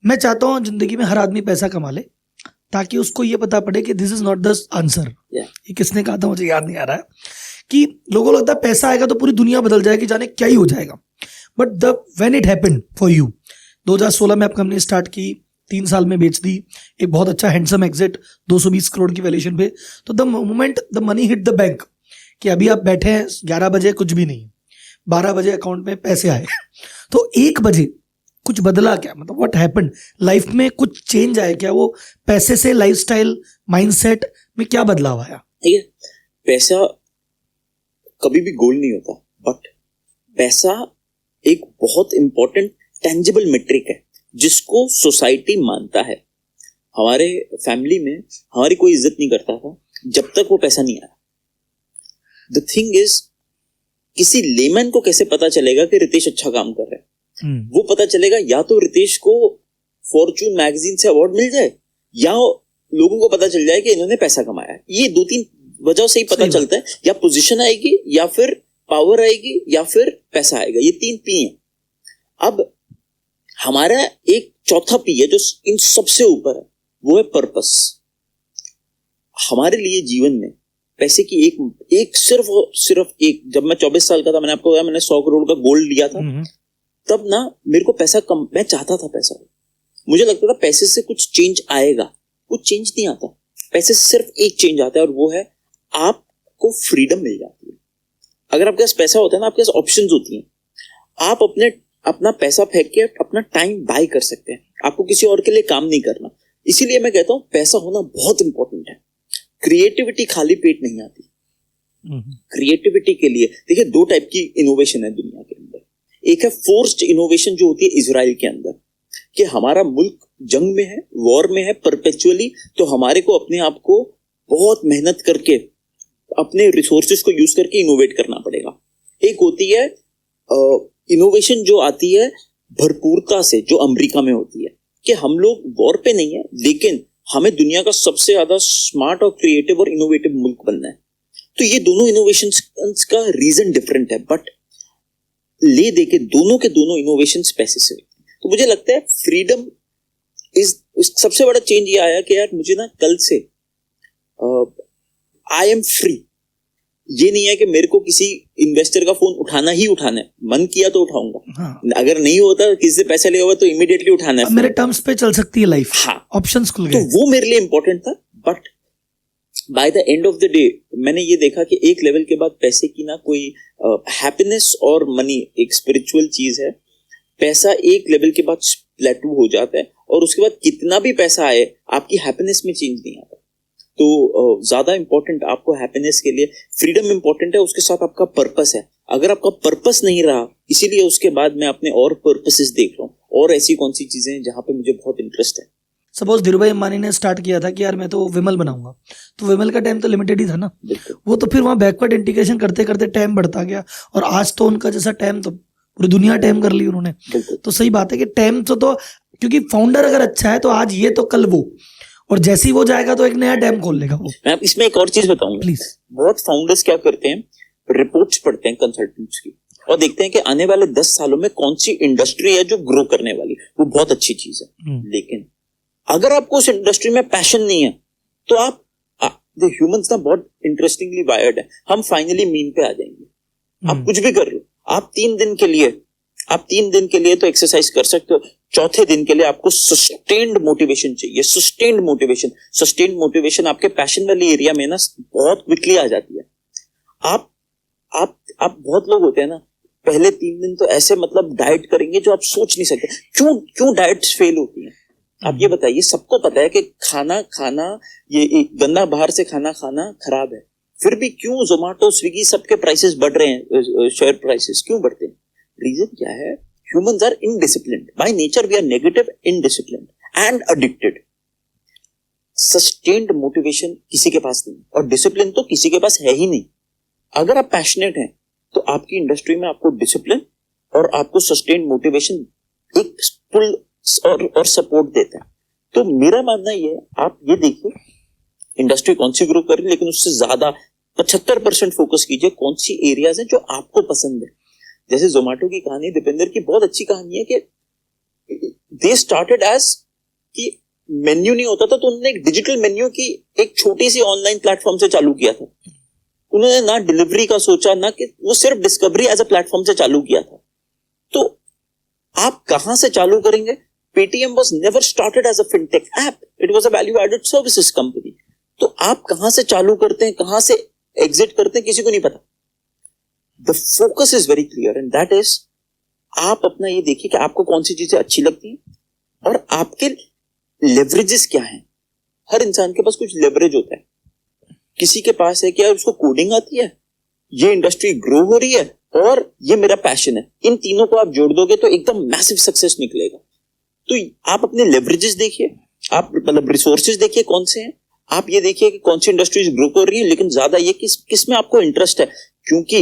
मैं चाहता हूँ जिंदगी में हर आदमी पैसा कमा ले ताकि उसको ये पता पड़े कि this is not the answer. ये किसने कहा था मुझे याद नहीं आ रहा है, कि लोगों को लगता है पैसा आएगा तो पूरी दुनिया बदल जाएगी, जाने क्या ही हो जाएगा। But when it happened for you, 2016 में आप कंपनी स्टार्ट की, 3 साल में बेच दी, एक बहुत अच्छा हैंडसम एग्जिट 220 करोड़ की वैल्यूएशन पे। तो the moment the money hit the bank, कि अभी आप बैठे हैं 11 बजे कुछ भी नहीं, 12 बजे अकाउंट में पैसे आए, तो 1 बजे कुछ बदला क्या? मतलब व्हाट हैपेंड लाइफ में, कुछ चेंज आया क्या? वो पैसे से लाइफस्टाइल, माइंडसेट में क्या बदलाव आया? पैसा कभी भी गोल नहीं होता, बट पैसा एक बहुत इंपॉर्टेंट टेंजिबल मेट्रिक है जिसको सोसाइटी मानता है। हमारे फैमिली में हमारी कोई इज्जत नहीं करता था जब तक वो पैसा नहीं आया। द थिंग इज, किसी लेमैन को कैसे पता चलेगा कि रितेश अच्छा काम कर रहा है? वो पता चलेगा या तो रितेश को फॉर्च्यून मैगजीन से अवार्ड मिल जाए, या लोगों को पता चल जाए कि इन्होंने पैसा कमाया। ये 2-3 वजह से ही पता चलता है, या पोजीशन आएगी, या फिर पावर आएगी, या फिर पैसा आएगा। ये 3 पी हैं। अब हमारा एक चौथा पी है जो इन सबसे ऊपर है, वो है पर्पस। हमारे लिए जीवन में पैसे की एक सिर्फ एक, जब मैं 24 साल का था, मैंने आपको बताया मैंने 100 करोड़ का गोल्ड लिया था, तब ना मेरे को पैसा कम, मैं चाहता था पैसा, मुझे लगता था पैसे से कुछ चेंज आएगा। कुछ चेंज नहीं आता, पैसे से सिर्फ एक चेंज आता है, और वो है आपको फ्रीडम मिल जाती है। अगर आपके पास पैसा होता है ना, आपके पास ऑप्शंस होती हैं, आप अपना पैसा फेंक के अपना टाइम बाय कर सकते हैं। आपको किसी और के लिए काम नहीं करना। इसीलिए मैं कहता हूं पैसा होना बहुत इंपॉर्टेंट है। क्रिएटिविटी खाली पेट नहीं आती। क्रिएटिविटी के लिए देखिए 2 टाइप की इनोवेशन है दुनिया के अंदर। एक है फोर्स्ड इनोवेशन जो होती है इजराइल के अंदर, कि हमारा मुल्क जंग में है, वॉर में है परपेचुअली, तो हमारे को अपने आप को बहुत मेहनत करके अपने रिसोर्सेज को यूज करके इनोवेट करना पड़ेगा। एक होती है इनोवेशन जो आती है भरपूरता से, जो अमेरिका में होती है, कि हम लोग वॉर पे नहीं है लेकिन हमें दुनिया का सबसे ज्यादा स्मार्ट और क्रिएटिव और इनोवेटिव मुल्क बनना है। तो ये दोनों इनोवेशंस का रीजन डिफरेंट है, बट ले दे के दोनों इनोवेशंस पैसे से। तो मुझे लगता है फ्रीडम इज, सबसे बड़ा चेंज ये आया कि यार मुझे ना कल से आई एम फ्री। ये नहीं है कि मेरे को किसी इन्वेस्टर का फोन उठाना ही उठाना है, मन किया तो उठाऊंगा। हाँ। अगर नहीं होता, किसी से पैसा लिया हुआ तो इमीडिएटली उठाना है। मेरे टर्म्स पे चल सकती है लाइफ। हाँ, ऑप्शंस खुल गए। तो वो मेरे लिए इंपॉर्टेंट था। But by the end of the day मैंने ये देखा कि एक लेवल के बाद पैसे की ना कोई हैप्पीनेस और मनी एक स्पिरिचुअल चीज है। पैसा एक लेवल के बाद प्लेटू हो जाता है, और उसके बाद कितना भी पैसा आए आपकी हैप्पीनेस में चेंज नहीं आता। तो ज्यादा इंपॉर्टेंट आपको हैप्पीनेस के लिए फ्रीडम इंपॉर्टेंट है, उसके साथ आपका पर्पस है। अगर आपका पर्पस नहीं रहा, इसीलिए उसके बाद मैं अपने और पर्पसेस देख रहा हूँ, और ऐसी कौन सी चीजें हैं जहां पे मुझे बहुत इंटरेस्ट है। सपोज धीरू भाई अंबानी ने स्टार्ट किया था कि यार मैं तो विमल बनाऊंगा, तो विमल का टाइम तो लिमिटेड ही था ना। वो तो फिर वहां बैकवर्ड इंटीग्रेशन करते करते टाइम बढ़ता गया, और आज तो उनका जैसा टाइम तो पूरी दुनिया टाइम कर ली उन्होंने। तो सही बात है कि टाइम तो क्योंकि फाउंडर अगर अच्छा है तो आज ये तो कल वो, और जैसे ही वो जाएगा तो एक नया डैम खोल लेगा वो। मैं इसमें एक और चीज बताऊंगा प्लीज। बहुत फाउंडर्स क्या करते हैं, रिपोर्ट्स पढ़ते हैं कंसल्टेंट्स की, और देखते हैं कि आने वाले 10 सालों में कौन सी इंडस्ट्री है जो ग्रो करने वाली। वो बहुत अच्छी चीज है, लेकिन अगर आपको उस इंडस्ट्री में पैशन नहीं है तो आप ह्यूमंस ना बहुत इंटरेस्टिंगली वायर्ड है, हम फाइनली मीन पे आ जाएंगे। आप कुछ भी कर रहे हो, आप 3 दिन के लिए तो एक्सरसाइज कर सकते हो, चौथे दिन के लिए आपको सस्टेन्ड मोटिवेशन चाहिए। सस्टेन्ड मोटिवेशन आपके पैशन वाली एरिया में ना बहुत क्विकली आ जाती है। आप बहुत लोग होते हैं ना, पहले 3 दिन तो ऐसे मतलब डाइट करेंगे जो आप सोच नहीं सकते। क्यों डाइट्स फेल होती हैं? आप ये बताइए। सबको पता है कि खाना ये गंदा बाहर से खाना खराब है, फिर भी क्यों जोमेटो स्विगी सबके प्राइसेस बढ़ रहे हैं, शेयर प्राइसेस क्यों बढ़ते हैं? रीजन क्या है? Humans are indisciplined. By nature, we are negative, indisciplined and addicted. Sustained motivation किसी के पास नहीं, और डिसिप्लिन तो किसी के पास है ही नहीं। अगर आप पैशनेट हैं तो आपकी इंडस्ट्री में आपको डिसिप्लिन और आपको सस्टेन्ड मोटिवेशन एक पुल और सपोर्ट देता है। तो मेरा मानना ये है, आप ये देखिए इंडस्ट्री कौन सी ग्रो कर रही है, लेकिन उससे ज्यादा 75% फोकस कीजिए कौन सी एरियाज हैं जो आपको पसंद है। जैसे जोमेटो की कहानी, दीपेंद्र की बहुत अच्छी कहानी है कि दे स्टार्टेड एज कि मेन्यू नहीं होता था, तो उन्होंने एक डिजिटल मेन्यू की एक छोटी सी ऑनलाइन प्लेटफॉर्म से चालू किया था। उन्होंने ना डिलीवरी का सोचा, ना कि वो सिर्फ डिस्कवरी एज अ प्लेटफॉर्म से चालू किया था। तो आप कहां से चालू करेंगे? Paytm was never started as a fintech app, it was a value added services company. तो आप कहां से चालू करते हैं, कहां से एग्जिट करते हैं, किसी को नहीं पता। The focus is very clear and that is, आप अपना ये देखिए कि आपको कौन सी चीजें अच्छी लगती हैं और आपके लेवरेजेस क्या हैं। हर इंसान के पास कुछ लेवरेज होता है। किसी के पास है कि यार उसको कोडिंग आती है, ये इंडस्ट्री ग्रो हो रही है, और ये मेरा पैशन है। इन तीनों को आप जोड़ दोगे तो एकदम मैसिव सक्सेस निकलेगा। तो आप अपने लेवरेजेस देखिए, आप मतलब रिसोर्सेज देखिए कौन से हैं, आप ये देखिए कि कौन सी इंडस्ट्रीज ग्रो कर रही है, लेकिन ज्यादा ये किस में आपको इंटरेस्ट है, क्योंकि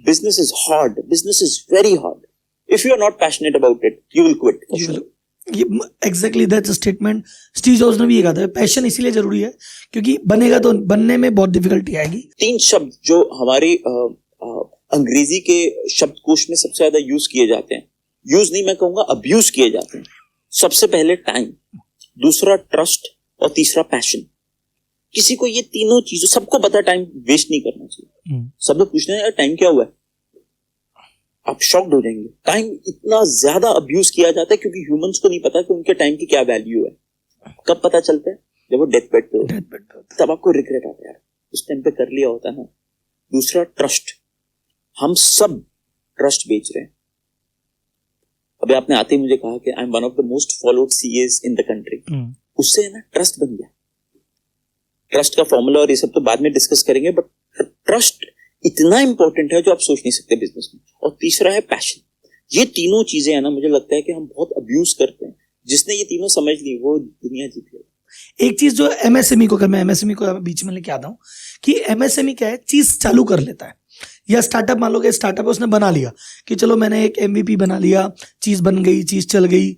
business is hard, business is very hard. If you are not passionate about it you will quit. ये exactly that's statement Steve Jobs ने भी ये कहा था, पैशन इसीलिए जरूरी है क्योंकि बनेगा तो बनने में बहुत डिफिकल्टी आएगी. 3 शब्द जो हमारे अंग्रेजी के शब्दकोश में सबसे ज्यादा यूज किए जाते हैं, यूज नहीं मैं कहूंगा अब्यूज किए जाते हैं. सबसे पहले टाइम, दूसरा ट्रस्ट और तीसरा पैशन. किसी को ये तीनों चीजों, सबको पता टाइम वेस्ट नहीं करना चाहिए. सब लोग पूछते हैं यार टाइम क्या हुआ है, आप शॉक्ड हो जाएंगे. टाइम इतना ज्यादा अब्यूज किया जाता है क्योंकि ह्यूमंस को नहीं पता कि उनके टाइम की क्या वैल्यू है. कब पता चलता है? जब वो डेथ बेड पे होता है, तब आपको रिग्रेट आता है यार उस टाइम पे कर लिया होता ना. दूसरा ट्रस्ट, हम सब ट्रस्ट बेच रहे हैं. अभी आपने आते ही मुझे कहा कि I am one of the most followed CS in the country. उससे है ना ट्रस्ट बन गया. ट्रस्ट का फॉर्मूला और ये सब तो बाद में डिस्कस करेंगे, बट ट्रस्ट इतना इंपॉर्टेंट है जो आप सोच नहीं सकते बिजनेस में. और तीसरा है पैशन. ये तीनों चीजें है ना, मुझे लगता है कि हम बहुत अब्यूज करते हैं. जिसने ये तीनों समझ ली वो दुनिया जीत गई. एक चीज जो एमएसएमई को, अगर मैं एमएसएमई को बीच में लेके आता हूँ कि एमएसएमई क्या है, चीज चालू कर लेता है. या स्टार्टअप, मान लो कि स्टार्टअप उसने बना लिया कि चलो मैंने एक एमवीपी बना लिया, चीज बन गई, चीज चल गई,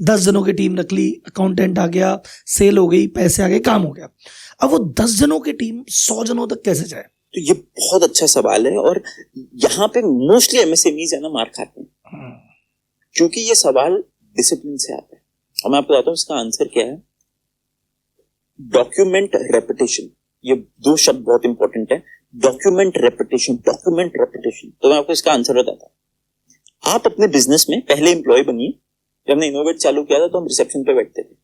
10 जनों की टीम रख ली, अकाउंटेंट आ गया, सेल हो गई, पैसे आ गए, काम हो गया. अब वो 10 जनों की टीम 100 जनों तक कैसे जाए? तो ये बहुत अच्छा सवाल है और यहाँ पे मोस्टली एमएसएमईज है ना मार खाते हैं, क्योंकि ये सवाल डिसिप्लिन से आता है. और मैं आपको बताता हूँ इसका आंसर क्या है. Document repetition. ये 2 शब्द बहुत इंपॉर्टेंट है. Document repetition, document repetition. तो मैं आपको इसका आंसर बताता हूँ. आप अपने बिजनेस में पहले एम्प्लॉय बनिए. जब हमने इनोवेट चालू किया था तो हम रिसेप्शन पे बैठते थे,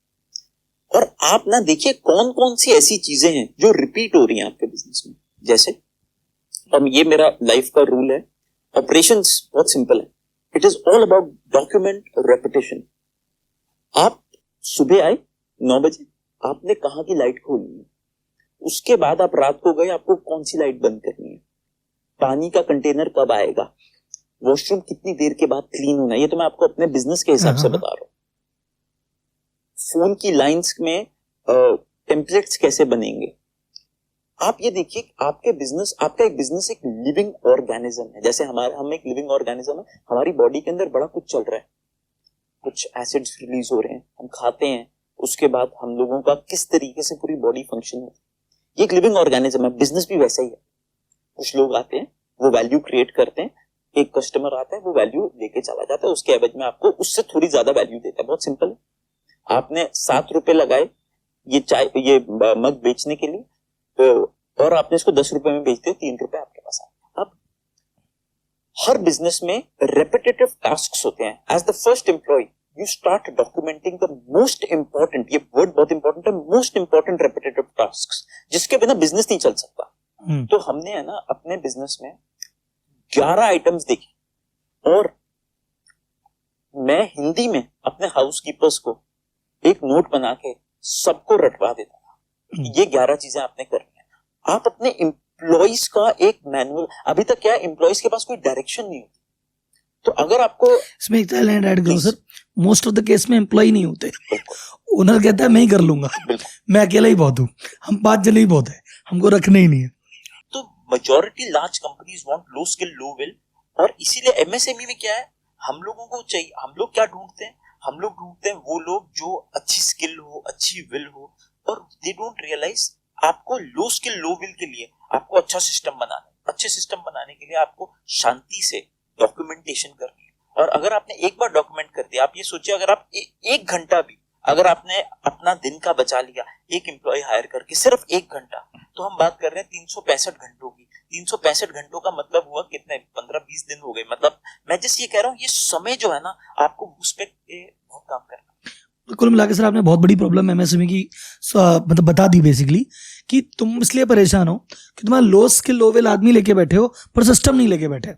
और आप ना देखिए कौन कौन सी ऐसी चीजें हैं जो रिपीट हो रही हैं आपके बिजनेस में. जैसे अब ये मेरा लाइफ का रूल है, ऑपरेशंस बहुत सिंपल है. It is all about document repetition. आप सुबह आए 9 बजे, आपने कहाँ की लाइट खोलनी है, उसके बाद आप रात को गए, आपको कौन सी लाइट बंद करनी है, पानी का कंटेनर कब आएगा, वॉशरूम कितनी देर के बाद क्लीन होना है. ये तो मैं आपको अपने बिजनेस के हिसाब से बता रहा हूँ. फोन की लाइंस में टेम्पलेट्स कैसे बनेंगे. आप ये देखिए आपके बिजनेस, आपका एक बिजनेस एक लिविंग ऑर्गेनिज्म है. जैसे हम एक लिविंग ऑर्गेनिज्म है. हमारी बॉडी के अंदर बड़ा कुछ चल रहा है, कुछ एसिड्स रिलीज हो रहे हैं, हम खाते हैं, उसके बाद हम लोगों का किस तरीके से पूरी बॉडी फंक्शन होती है. ये एक लिविंग ऑर्गेनिज्म है. बिजनेस भी वैसा ही है. कुछ लोग आते हैं, वो वैल्यू क्रिएट करते हैं. एक कस्टमर आता है, वो वैल्यू लेके चला जाता है, उसके एवज में आपको उससे थोड़ी ज्यादा वैल्यू देता है. बहुत सिंपल है. आपने 7 रुपए लगाए ये मग बेचने के लिए, तो और आपने इसको 10 रुपए में बेचते हो, 3 रुपए आपके पास आए. अब हर बिजनेस में रेपिटेटिव टास्क्स होते हैं. As the first employ you start documenting the most important, ये वर्ड बहुत इंपॉर्टेंट है, मोस्ट इंपॉर्टेंट रेपिटेटिव टास्क्स, जिसके बिना बिजनेस नहीं चल सकता. तो हमने है ना अपने बिजनेस में 11 आइटम्स देखे, और मैं हिंदी में अपने हाउसकीपर्स को एक नोट बना के सबको रटवा देता था. ये 11 चीजें आपने करनी है. आप अपने एम्प्लॉइज का एक मैनुअल, अभी तक क्या है, एम्प्लॉइज के पास कोई डायरेक्शन नहीं होती. तो अगर आपको इसमें एक लाइन ऐड करूं sir, most of the case में एम्प्लॉय नहीं होते. ओनर कहता है मैं ही कर लूंगा, मैं अकेला ही बहुत हूँ, हम 5 जने ही बहुत है, हमको रखना ही नहीं है. तो majority large companies want low skill low will, और इसीलिए एमएसएमई में क्या है, हम लोगों को चाहिए, हम लोग क्या ढूंढते हैं, हम लोग ढूंढते हैं वो लोग जो अच्छी स्किल हो, अच्छी विल हो, और दे डोंट रियलाइज आपको लो स्किल लो विल के लिए आपको अच्छा सिस्टम बनाना है. अच्छे सिस्टम बनाने के लिए आपको शांति से डॉक्यूमेंटेशन करनी है. और अगर आपने एक बार डॉक्यूमेंट कर दिया, आप ये सोचिए अगर आप 1 घंटा भी अगर आपने अपना दिन का बचा लिया एक एम्प्लॉय हायर करके, सिर्फ 1 घंटा, तो हम बात कर रहे हैं 365 घंटों की. 365 घंटों का मतलब हुआ कितने, 15-20 दिन हो गए. मतलब मैं जस्ट ये कह रहा हूँ, ये समय जो है ना आपको उस पर बहुत काम करना. कुल मिला के सर आपने बहुत बड़ी प्रॉब्लम एमएसएमई की मतलब बता दी बेसिकली, कि तुम इसलिए परेशान हो कि तुम्हारा लो स्किल लो विल आदमी लेके बैठे हो, पर सिस्टम नहीं लेके बैठे.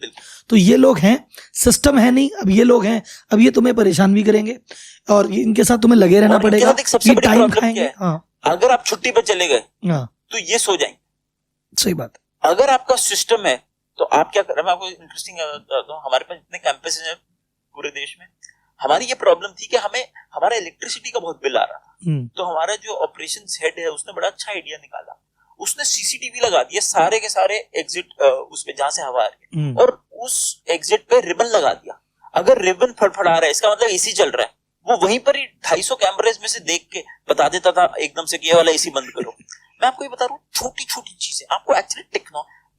तो ये लोग हैं, सिस्टम है नहीं, अब ये लोग हैं, अब ये तुम्हें परेशान भी करेंगे और इनके साथ तुम्हें लगे रहना पड़ेगा. सबसे बड़ी प्रॉब्लम क्या है, हाँ, अगर आप छुट्टी पर चले गए तो ये सो जाएंगे. सही बात. अगर आपका सिस्टम है तो आप क्या कर रहे हैं. मैं आपको इंटरेस्टिंग बताता हूं, हमारे पास इतने कैंपस हैं पूरे देश में. हमारी ये प्रॉब्लम थी कि हमें हमारा इलेक्ट्रिसिटी का बहुत बिल आ रहा था. तो हमारा जो ऑपरेशंस हेड है उसने बड़ा अच्छा आइडिया निकाला, उसने सीसीटीवी लगा दिया सारे के सारे एग्जिट उस पे जहां से हवा आ रही है, और उस एग्जिट पे रिबन लगा दिया। अगर रिबन फड़फड़ा रहा है इसका मतलब एसी चल रहा है, वो वहीं पर ही 250 कैमरेज में से देख के बता देता था एकदम से कि ये वाला एसी बंद करो। मैं आपको ये बता रहा हूँ, छोटी छोटी चीजें आपको एक्चुअली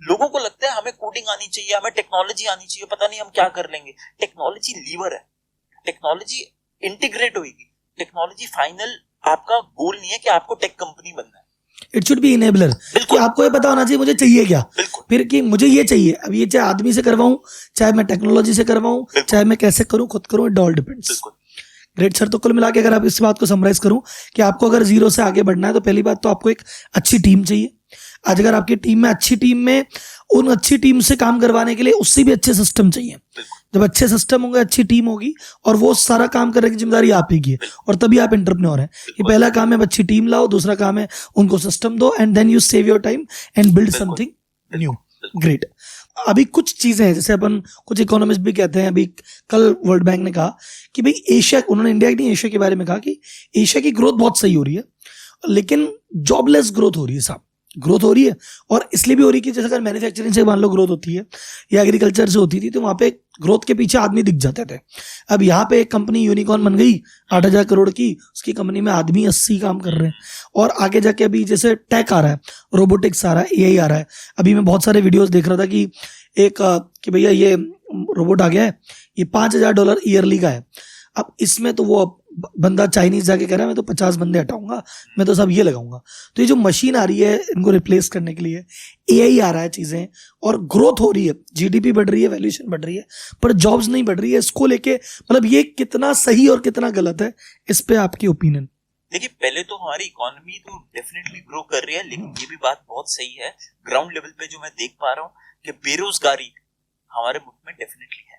लोगों को लगता है हमें कोडिंग आनी चाहिए, हमें टेक्नोलॉजी आनी चाहिए, पता नहीं हम क्या कर लेंगे। टेक्नोलॉजी लीवर है, टेक्नोलॉजी इंटीग्रेट होगी, टेक्नोलॉजी फाइनल आपका गोल नहीं है कि आपको टेक कंपनी बनना है। इट शुड बी इनेबलर, कि आपको ये पता होना चाहिए मुझे चाहिए क्या, फिर कि मुझे ये चाहिए। अब ये चाहे आदमी से करवाऊं, चाहे मैं टेक्नोलॉजी से करवाऊं, चाहे मैं कैसे करूं, खुद करूं, it all depends. Great sir, तो कुल मिला के अगर आप इस बात को समराइज करूं कि आपको अगर जीरो से आगे बढ़ना है तो पहली बात तो आपको एक अच्छी टीम चाहिए। आज अगर आपकी टीम में अच्छी टीम में उन अच्छी टीम से काम करवाने के लिए उससे भी अच्छे सिस्टम चाहिए। जब अच्छे सिस्टम होंगे, अच्छी टीम होगी, और वो सारा काम करने की जिम्मेदारी आप ही की है, और तभी आप एंटरप्रेन्योर हैं। कि पहला काम है अच्छी टीम लाओ, दूसरा काम है उनको सिस्टम दो, and then you save your time and build something new. Great. अभी कुछ चीजें हैं, जैसे अपन कुछ इकोनॉमिस्ट भी कहते हैं, अभी कल वर्ल्ड बैंक ने कहा कि भाई एशिया, उन्होंने इंडिया की नहीं एशिया के बारे में कहा कि एशिया की ग्रोथ बहुत सही हो रही है, लेकिन जॉबलेस ग्रोथ हो रही है साहब। ग्रोथ हो रही है, और इसलिए भी हो रही है कि जैसे अगर मैन्युफैक्चरिंग से मान लो ग्रोथ होती है या एग्रीकल्चर से होती थी, तो वहां पे ग्रोथ के पीछे आदमी दिख जाते थे। अब यहाँ पे एक कंपनी यूनिकॉर्न बन गई 8,000 करोड़ की, उसकी कंपनी में आदमी 80 काम कर रहे हैं, और आगे जाके अभी जैसे टेक आ रहा है, रोबोटिक्स आ रहा है, एआई आ रहा है। अभी मैं बहुत सारे वीडियोस देख रहा था कि एक कि भैया ये रोबोट आ गया है, ये $5,000 ईयरली का है। अब इसमें तो वो बंदा चाइनीज जाके कह रहा है मैं तो 50 बंदे हटाऊंगा, मैं तो सब ये लगाऊंगा। तो ये जो मशीन आ रही है इनको रिप्लेस करने के लिए, एआई आ रहा है, चीजें और ग्रोथ हो रही है, जीडीपी बढ़ रही है, वैल्यूएशन बढ़ रही है, पर जॉब्स नहीं बढ़ रही है। इसको लेके मतलब ये कितना सही और कितना गलत है, इस पे आपकी ओपिनियन? देखिए, पहले तो हमारी इकोनॉमी तो डेफिनेटली ग्रो कर रही है, लेकिन ये भी बात बहुत सही है, ग्राउंड लेवल पे जो मैं देख पा रहा हूँ कि बेरोजगारी हमारे मुल्क में डेफिनेटली है।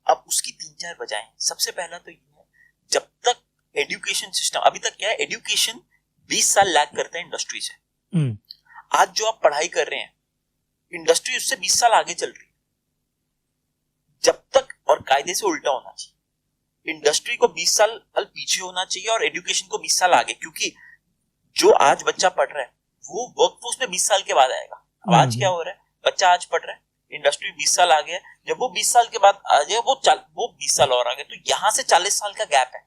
अब उसकी 3-4 वजह है। सबसे पहला तो ये है, जब तक एजुकेशन सिस्टम, अभी तक क्या है, एजुकेशन 20 साल लैग करता है इंडस्ट्री से। आज जो आप पढ़ाई कर रहे हैं, इंडस्ट्री उससे 20 साल आगे चल रही है। जब तक, और कायदे से उल्टा होना चाहिए, इंडस्ट्री को 20 साल पीछे होना चाहिए और एजुकेशन को 20 साल आगे, क्योंकि जो आज बच्चा पढ़ रहा है वो वर्कफोर्स में 20 साल के बाद आएगा। अब आज क्या हो रहा है, बच्चा आज पढ़ रहा है, इंडस्ट्री 20 साल आ गया, जब वो 20 साल के बाद आ जाए वो 20 साल और आगे, तो यहां से 40 साल का गैप है।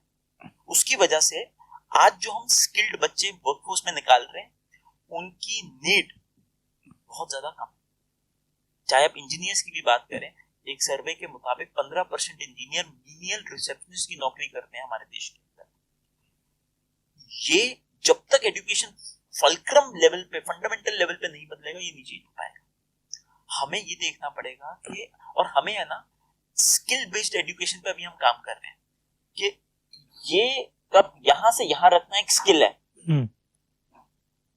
उसकी वजह से आज जो हम स्किल्ड बच्चे वर्कफोर्स में निकाल रहे हैं, उनकी नीड बहुत ज्यादा कम। चाहे आप इंजीनियर्स की भी बात करें, एक सर्वे के मुताबिक 15% इंजीनियर मीनियल रिसेप्शनिस्ट की नौकरी करते हैं हमारे देश के अंदर। ये जब तक एजुकेशन फलक्रम लेवल पे, फंडामेंटल लेवल पे नहीं बदलेगा, ये नीचे ही पाएगा। हमें ये देखना पड़ेगा कि, और हमें है ना, स्किल बेस्ड एजुकेशन पे अभी हम काम कर रहे हैं कि ये कब यहां से यहां रखना एक स्किल है।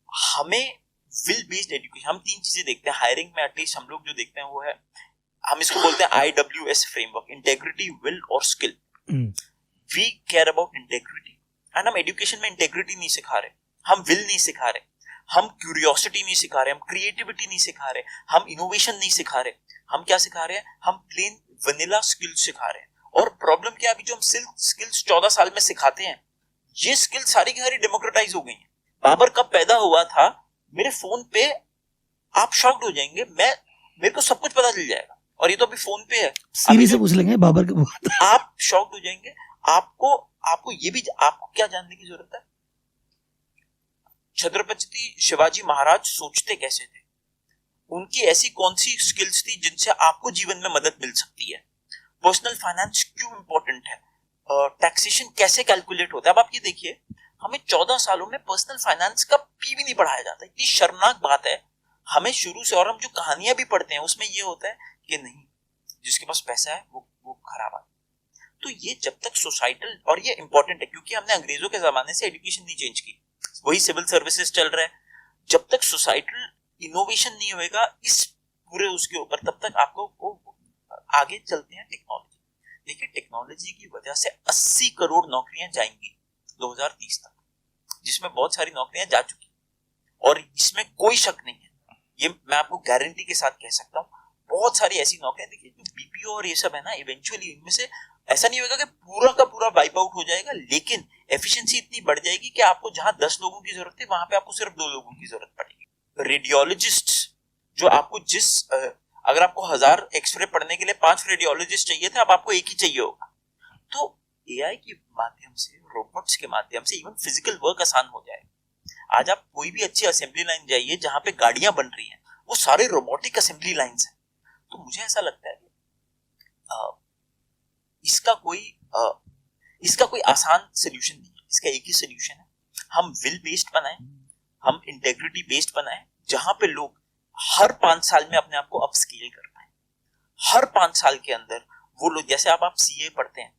हमें विल बेस्ड एजुकेशन, हम 3 चीजें देखते हैं हायरिंग में, एटलीस्ट हम लोग जो देखते हैं वो है, हम इसको बोलते हैं IWS फ्रेमवर्क, इंटेग्रिटी, विल और skill. We care about integrity, and हम एजुकेशन में इंटेग्रिटी नहीं सिखा रहे, हम विल नहीं सिखा रहे, हम क्यूरियोसिटी नहीं सिखा रहे, हम क्रिएटिविटी नहीं सिखा रहे, हम इनोवेशन नहीं सिखा रहे। हम क्या सिखा रहे हैं, हम प्लेन वनीला स्किल्स सिखा रहे हैं। और प्रॉब्लम क्या, अभी जो हम स्किल्स 14 साल में सिखाते हैं, ये स्किल्स सारी की सारी डेमोक्रेटाइज हो गई हैं। बाबर कब पैदा हुआ था, मेरे फोन पे आप शॉक्ड हो जाएंगे, मेरे को सब कुछ पता चल जाएगा, और ये तो अभी फोन पे है, सीरी से पूछ लेंगे बाबर कब हुआ था, आप शॉक्ड हो जाएंगे। आपको ये भी, आपको क्या जानने की जरूरत है, छत्रपति शिवाजी महाराज सोचते कैसे थे, उनकी ऐसी कौन सी स्किल्स थी जिनसे आपको जीवन में मदद मिल सकती है, पर्सनल फाइनेंस क्यों इंपॉर्टेंट है, टैक्सेशन कैसे कैलकुलेट होता है। अब आप ये देखिए, हमें 14 सालों में पर्सनल फाइनेंस का पी भी नहीं पढ़ाया जाता। इतनी शर्मनाक बात है हमें शुरू से, और हम जो कहानियां भी पढ़ते हैं उसमें ये होता है कि नहीं, जिसके पास पैसा है वो खराब आदमी। तो ये जब तक सोसाइटल, और ये इंपॉर्टेंट है क्योंकि हमने अंग्रेजों के जमाने से एजुकेशन नहीं चेंज की, वही सिविल सर्विसेज चल रहा है। जब तक सोसाइटल इनोवेशन नहीं होएगा इस पूरे उसके ऊपर, तब तक आपको आगे चलते हैं टेक्नोलॉजी। देखिए, टेक्नोलॉजी की वजह से 80 करोड़ नौकरियां जाएंगी 2030 तक, जिसमें बहुत सारी नौकरियां जा चुकी, और इसमें कोई शक नहीं है, ये मैं आपको गारंटी के साथ कह सकता हूँ। बहुत सारी ऐसी नौकरियां, देखिए जो बीपीओ और ये सब है ना, इवेंचुअली इनमें से ऐसा नहीं होगा कि पूरा का पूरा वाइप आउट हो जाएगा, लेकिन एफिशिएंसी इतनी बढ़ जाएगी कि आपको जहां 10 लोगों की जरूरत है वहां पे आपको सिर्फ 2 लोगों की जरूरत पड़ेगी। रेडियोलॉजिस्ट जो आपको अगर आपको 1000 एक्सरे पढ़ने के लिए 5 रेडियोलॉजिस्ट चाहिए थे, अब आपको एक ही चाहिए होगा। तो एआई के माध्यम से, रोबोट्स के माध्यम से इवन फिजिकल वर्क आसान हो जाएगा। आज आप कोई भी अच्छी असेंबली लाइन जाइए जहां पे गाड़ियां बन रही हैं, वो सारे रोबोटिक असेंबली लाइंस हैं। तो मुझे ऐसा लगता है कि इसका कोई आसान सोल्यूशन नहीं है। इसका एक ही सोल्यूशन है, हम विल बेस्ड बनाएं, हम इंटेग्रिटी बेस्ड बनाएं, जहां पे लोग हर 5 साल में अपने आप को अपस्केल कर पाए। हर 5 साल के अंदर वो लोग, जैसे आप सीए पढ़ते हैं,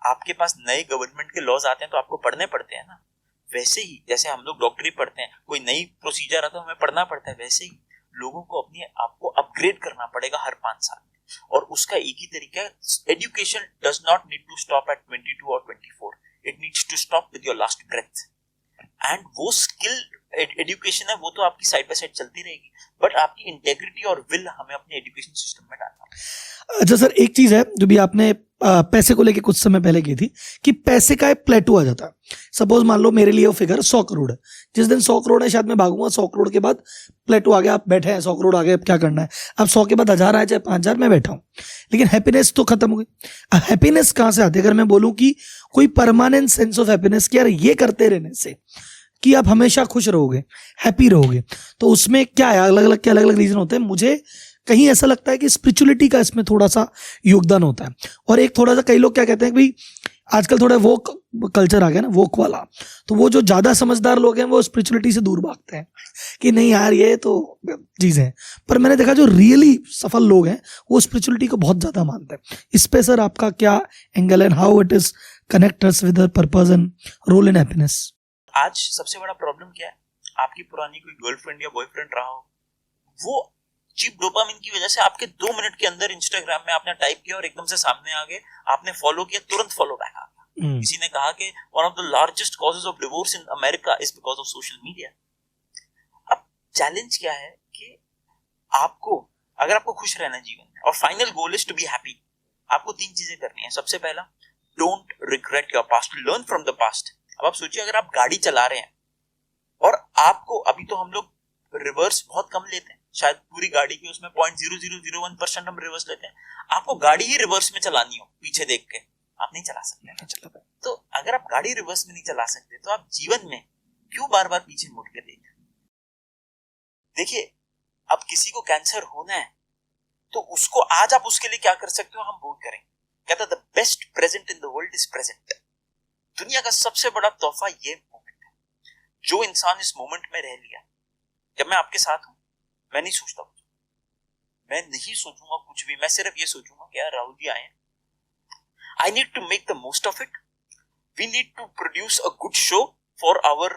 आपके पास नए गवर्नमेंट के लॉज आते हैं तो आपको पढ़ने पड़ते हैं ना, वैसे ही जैसे हम लोग डॉक्टरी पढ़ते हैं, कोई नई प्रोसीजर आता है हमें पढ़ना पड़ता है, वैसे ही लोगों को अपने आप को अपग्रेड करना पड़ेगा हर 5 साल में। और उसका एक ही तरीका है, education does not need to stop at 22 और 24, it needs to stop with your last breath. And वो स्किल एजुकेशन है, वो तो आपकी साइड बाय साइड चलती रहेगी, बट आपकी इंटेग्रिटी और विल हमें अपने एजुकेशन सिस्टम में डालना है। अच्छा सर, एक चीज है जो भी आपने पैसे को लेके कुछ समय पहले की थी कि पैसे का एक प्लेटू आ जाता है। सपोज मान लो मेरे लिए वो फिगर 100 करोड़ है, जिस दिन 100 करोड़ है शायद मैं भागूंगा, 100 करोड़ के बाद प्लेटू आ गया, आप बैठे हैं, 100 करोड़ आ गए, अब क्या करना है, अब 100 के बाद 1000 आए चाहे 5000, मैं बैठा हूं, लेकिन हैप्पीनेस तो खत्म हो गई। हैप्पीनेस कहां से आती है? अगर मैं बोलूं कि कोई परमानेंट सेंस ऑफ हैप्पीनेस कि यार ये करते रहने से कि आप हमेशा खुश रहोगे, हैप्पी रहोगे, तो उसमें क्या है, अलग अलग के अलग अलग रीजन होते हैं। मुझे कहीं ऐसा लगता है कि स्पिरिचुअलिटी का इसमें थोड़ा सा योगदान होता है। और एक थोड़ा सा, कई लोग क्या कहते हैं कि भाई आजकल थोड़ा वो कल्चर आ गया ना, वोक वाला, तो वो जो ज्यादा समझदार लोग हैं वो स्पिरिचुअलिटी से दूर भागते हैं कि नहीं यार ये तो चीजें हैं। पर मैंने देखा जो रियली सफल लोग हैं वो स्पिरिचुअलिटी को बहुत ज्यादा मानते हैं। इस पे सर आपका क्या एंगल है, how it is connect us with purpose and role in happiness? आज सबसे बड़ा प्रॉब्लम क्या है, आपकी पुरानी कोई गर्लफ्रेंड या बॉयफ्रेंड रहा हो, वो चीप डोपामिन की वजह से आपके 2 मिनट के अंदर इंस्टाग्राम में आपने टाइप किया और एकदम से सामने आ गए, आपने फॉलो किया, तुरंत फॉलो बैक आ गया। किसी ने कहा कि one of the largest causes of divorce in America is because of social media. अब चैलेंज क्या है कि अगर आपको खुश रहना है जीवन में, और final goal is to be happy, आपको 3 चीजें करनी है। सबसे पहला, don't regret your past, learn from the past. अब आप सोचिए, अगर आप गाड़ी चला रहे हैं और आपको, अभी तो हम लोग रिवर्स बहुत कम लेते हैं, शायद पूरी गाड़ी की उसमें 0.0001% हम रिवर्स लेते हैं, आपको गाड़ी ही रिवर्स में चलानी हो पीछे देख के, आप नहीं चला सकते। तो अगर आप गाड़ी रिवर्स में नहीं चला सकते तो आप जीवन में क्यों बार बार पीछे मुड़ के देखें? देखिए, अब किसी को कैंसर होना है तो उसको आज आप उसके लिए क्या कर सकते हो, हम वो करें। कहता the best present in the world is present. दुनिया का सबसे बड़ा तोहफा ये मोमेंट है। जो इंसान इस मोमेंट में रह लिया, जब मैं आपके साथ हूं, मैं नहीं सोचता कुछ, मैं नहीं सोचूंगा कुछ भी, मैं सिर्फ ये सोचूंगा कि यार राहुल जी आए हैं, I need to make the most of it, we need to produce a good show for our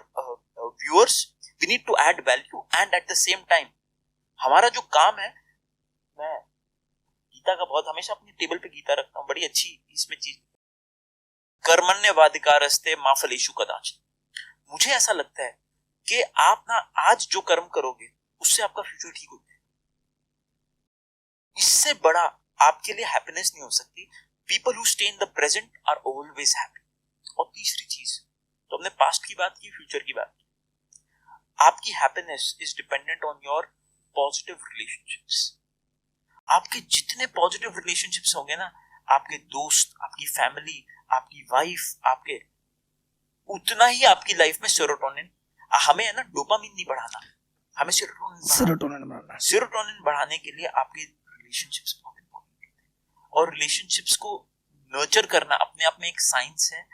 viewers, we need to add value, and at the same time हमारा जो काम है, मैं गीता का बहुत हमेशा अपनी टेबल पे गीता रखता हूँ, बड़ी अच्छी इसमें चीज, कर्मण्यवाधिकारस्ते मा फलेषु कदाचन। मुझे ऐसा लगता है कि आप ना आज जो कर्म करोगे उससे आपका फ्यूचर ठीक हो जाएगा। इससे बड़ा आपके लिए हैप्पीनेस नहीं हो सकती। People who stay in the present are always happy. और तीसरी चीज, तो हमने पास्ट की बात की, फ्यूचर की बात की, आपकी happiness is dependent on your positive relationships. आपके जितने पॉजिटिव रिलेशनशिप्स होंगे ना, आपके दोस्त, आपकी फैमिली, आपकी वाइफ, आपके, उतना ही आपकी लाइफ में सेरोटोनिन, हमें है ना डोपामिन नहीं बढ़ाना, हमें सेरोटोनिन बढ़ाने के लिए आपके रिलेशनशिप्स बहुत इंपॉर्टेंट होते हैं। और रिलेशनशिप्स को नर्चर करना अपने आप में एक साइंस है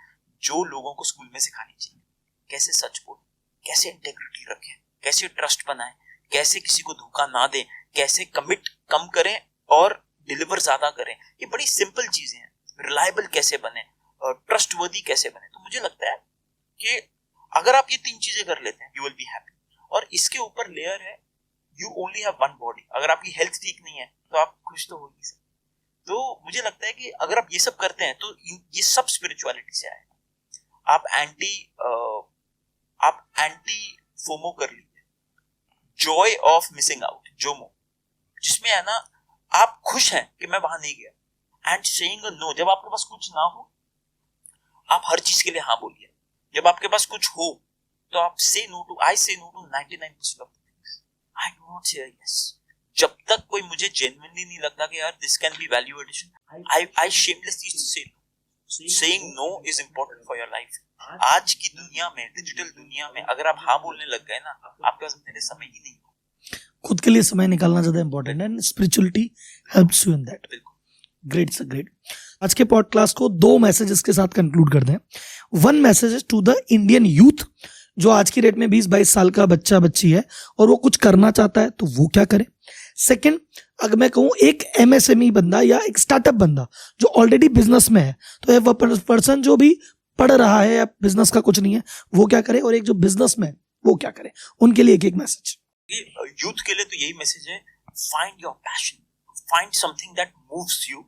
जो लोगों को स्कूल में सिखानी चाहिए। कैसे सच बोलें, कैसे इंटेग्रिटी रखें, कैसे ट्रस्ट बनाएं, कैसे किसी को धोखा ना दें, कैसे कमिट कम करें और डिलीवर ज्यादा करें। ये बड़ी सिंपल चीजें हैं। रिलायबल कैसे बने, ट्रस्टवर्दी कैसे बने। तो मुझे लगता है कि अगर आप ये 3 चीजें कर लेते हैं, यू विल बी हैप्पी। और इसके ऊपर लेयर है, you only have one body. अगर आपकी हेल्थ ठीक नहीं है तो आप खुश तो हो नहीं सकते। तो मुझे लगता है कि अगर आप ये सब करते हैं तो ये सब स्पिरिचुअलिटी से आएगा। आप एंटी फोमो कर लीजिए, Joy of missing out, Jomo, जिसमें है ना आप खुश हैं कि मैं वहां नहीं गया, एंड सेइंग अ नो, जब आपके पास कुछ ना हो आप हर चीज के लिए हाँ बोलिए, जब आपके पास कुछ हो तो आप से no to, I say no to 99% of things, I do not say yes. जब तक कोई मुझे जेन्युइनली नहीं लगता कि यार this can be value addition, I shamelessly say saying no is important for your life. आज की दुनिया में, डिजिटल दुनिया में अगर आप हाँ बोलने लग गए ना, आपके पास मेरे समय ही नहीं हो। खुद के लिए समय निकालना ज्यादा इंपॉर्टेंट है and spirituality helps you in that. Great sir, great. आज के पॉडकास्ट को 2 मैसेजेस के साथ कंक्लूड कर दें। 1 message is to the Indian youth, जो आज की डेट में 20-22 साल का बच्चा बच्ची है और वो कुछ करना चाहता है तो वो क्या करे। सेकंड, अगर मैं कहूँ एक MSME बंदा या एक स्टार्टअप बंदा जो ऑलरेडी बिजनेस में है, तो वो पर्सन जो भी पढ़ रहा है या बिजनेस का कुछ नहीं है वो क्या करे, और एक जो बिजनेस में वो क्या करे, उनके लिए एक मैसेज। यूथ के लिए तो यही मैसेज है, find your passion, find something that moves you,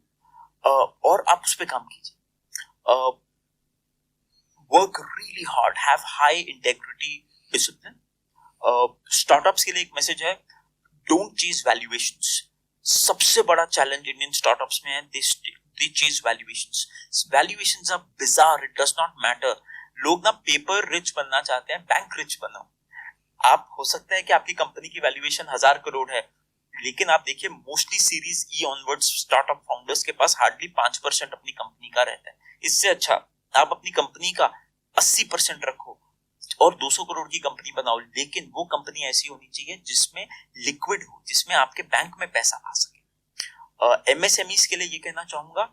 और आप उस पर काम कीजिए। Work really hard, have high integrity, discipline. Startups के लिए एक मैसेज है, डोंट चेज वैल्यूएशंस। सबसे बड़ा चैलेंज इंडियन स्टार्टअप्स में है, they chase valuations. Valuations are bizarre, it does not matter. लोग ना पेपर रिच बनना चाहते हैं, बैंक रिच बनो। आप हो सकता है कि आपकी कंपनी की वैल्यूएशन 1000 करोड़ है, लेकिन आप देखिए मोस्टली सीरीज ई ऑनवर्ड्स स्टार्टअप फाउंडर्स के पास हार्डली 5% अपनी कंपनी का रहता है। इससे अच्छा आप अपनी कंपनी का 80% रखो और 200 करोड़ की कंपनी बनाओ, लेकिन वो कंपनी ऐसी होनी चाहिए जिसमें लिक्विड हो, जिसमें आपके बैंक में पैसा आ सके। MSMEs के लिए ये कहना चाहूंगा,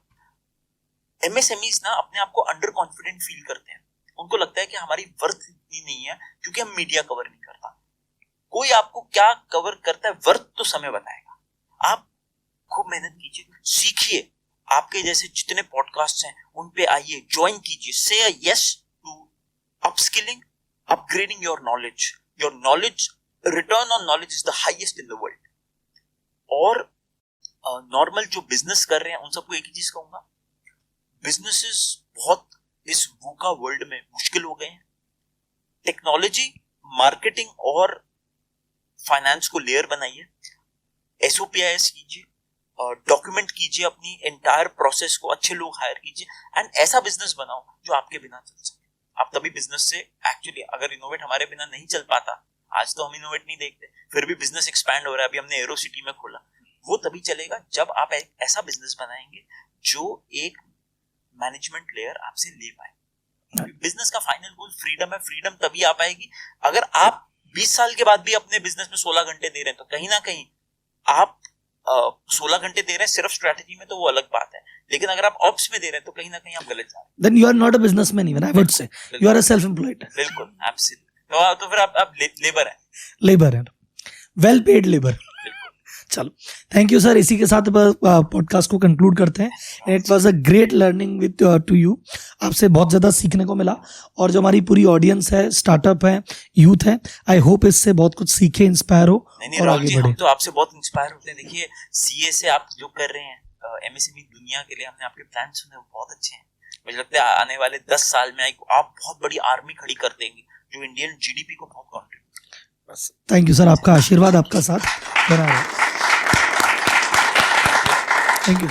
MSMEs ना अपने आप को अंडर कॉन्फिडेंट फील करते हैं। उनको लगता है कि हमारी वर्थ इतनी नहीं है क्योंकि हम मीडिया कवर नहीं करता। कोई आपको क्या कवर करता है, वर्थ तो समय बताएगा। आप खूब मेहनत कीजिए, सीखिए, आपके जैसे जितने पॉडकास्ट हैं उन पे आइए, ज्वाइन कीजिए, से yes to upskilling, upgrading your knowledge. Your knowledge, return on knowledge is the highest in the world. और नॉर्मल जो बिजनेस कर रहे हैं उन सबको एक ही चीज कहूंगा, बिजनेसेस बहुत इस वूका वर्ल्ड में मुश्किल हो गए हैं। टेक्नोलॉजी, मार्केटिंग और फाइनेंस को लेयर बनाइए, SOPIS कीजिए, डॉक्यूमेंट कीजिए अपनी एंटायर प्रोसेस को, अच्छे लोग हायर कीजिए एंड ऐसा बिजनेस बनाओ जो आपके बिना चल सके। आप तभी बिजनेस से एक्चुअली, अगर इनोवेट हमारे बिना नहीं चल पाता, आज तो हम इनोवेट नहीं देखते, फिर भी बिजनेस एक्सपैंड हो रहा है, अभी हमने एरो सिटी में खोला, वो तभी चलेगा जब आप एक ऐसा बिजनेस बनाएंगे जो एक मैनेजमेंट लेयर आपसे ले पाए। बिजनेस का फाइनल गोल फ्रीडम है। फ्रीडम तभी आ पाएगी अगर आप 20 साल के बाद भी अपने बिजनेस में 16 घंटे दे रहे हैं, तो कहीं ना कहीं आप 16 घंटे दे रहे हैं सिर्फ स्ट्रेटजी में, तो वो अलग बात है, लेकिन अगर आप ऑप्स में दे रहे हैं तो कहीं ना कहीं आप गलत जा रहे हैं। Then you are not a businessman even, I would say. You are a self-employed. बिल्कुल, एब्सोल्युटली। तो फिर आप लेबर हैं। लेबर है, वेल पेड लेबर। चलो, थैंक यू सर। इसी के साथ पॉडकास्ट को कंक्लूड करते हैं। It was a great learning with two you. आपसे बहुत ज़्यादा सीखने को मिला, और जो हमारी पूरी ऑडियंस है, स्टार्टअप है, यूथ है, आई होप इससे बहुत कुछ सीखे, इंस्पायर हो और आगे बढ़े। हम तो आपसे बहुत इंस्पायर होते हैं। देखिए, CA से आप जो कर रहे हैं MSME दुनिया के लिए, हमने आपके प्लान सुने, वो बहुत अच्छे हैं। मुझे लगता है आने वाले 10 साल में आप बहुत बड़ी आर्मी खड़ी कर देंगे जो इंडियन GDP को बहुत कॉन्ट्रीब्यूट। बस, थैंक यू सर। आपका आशीर्वाद आपका साथ बना रहे। Thank you.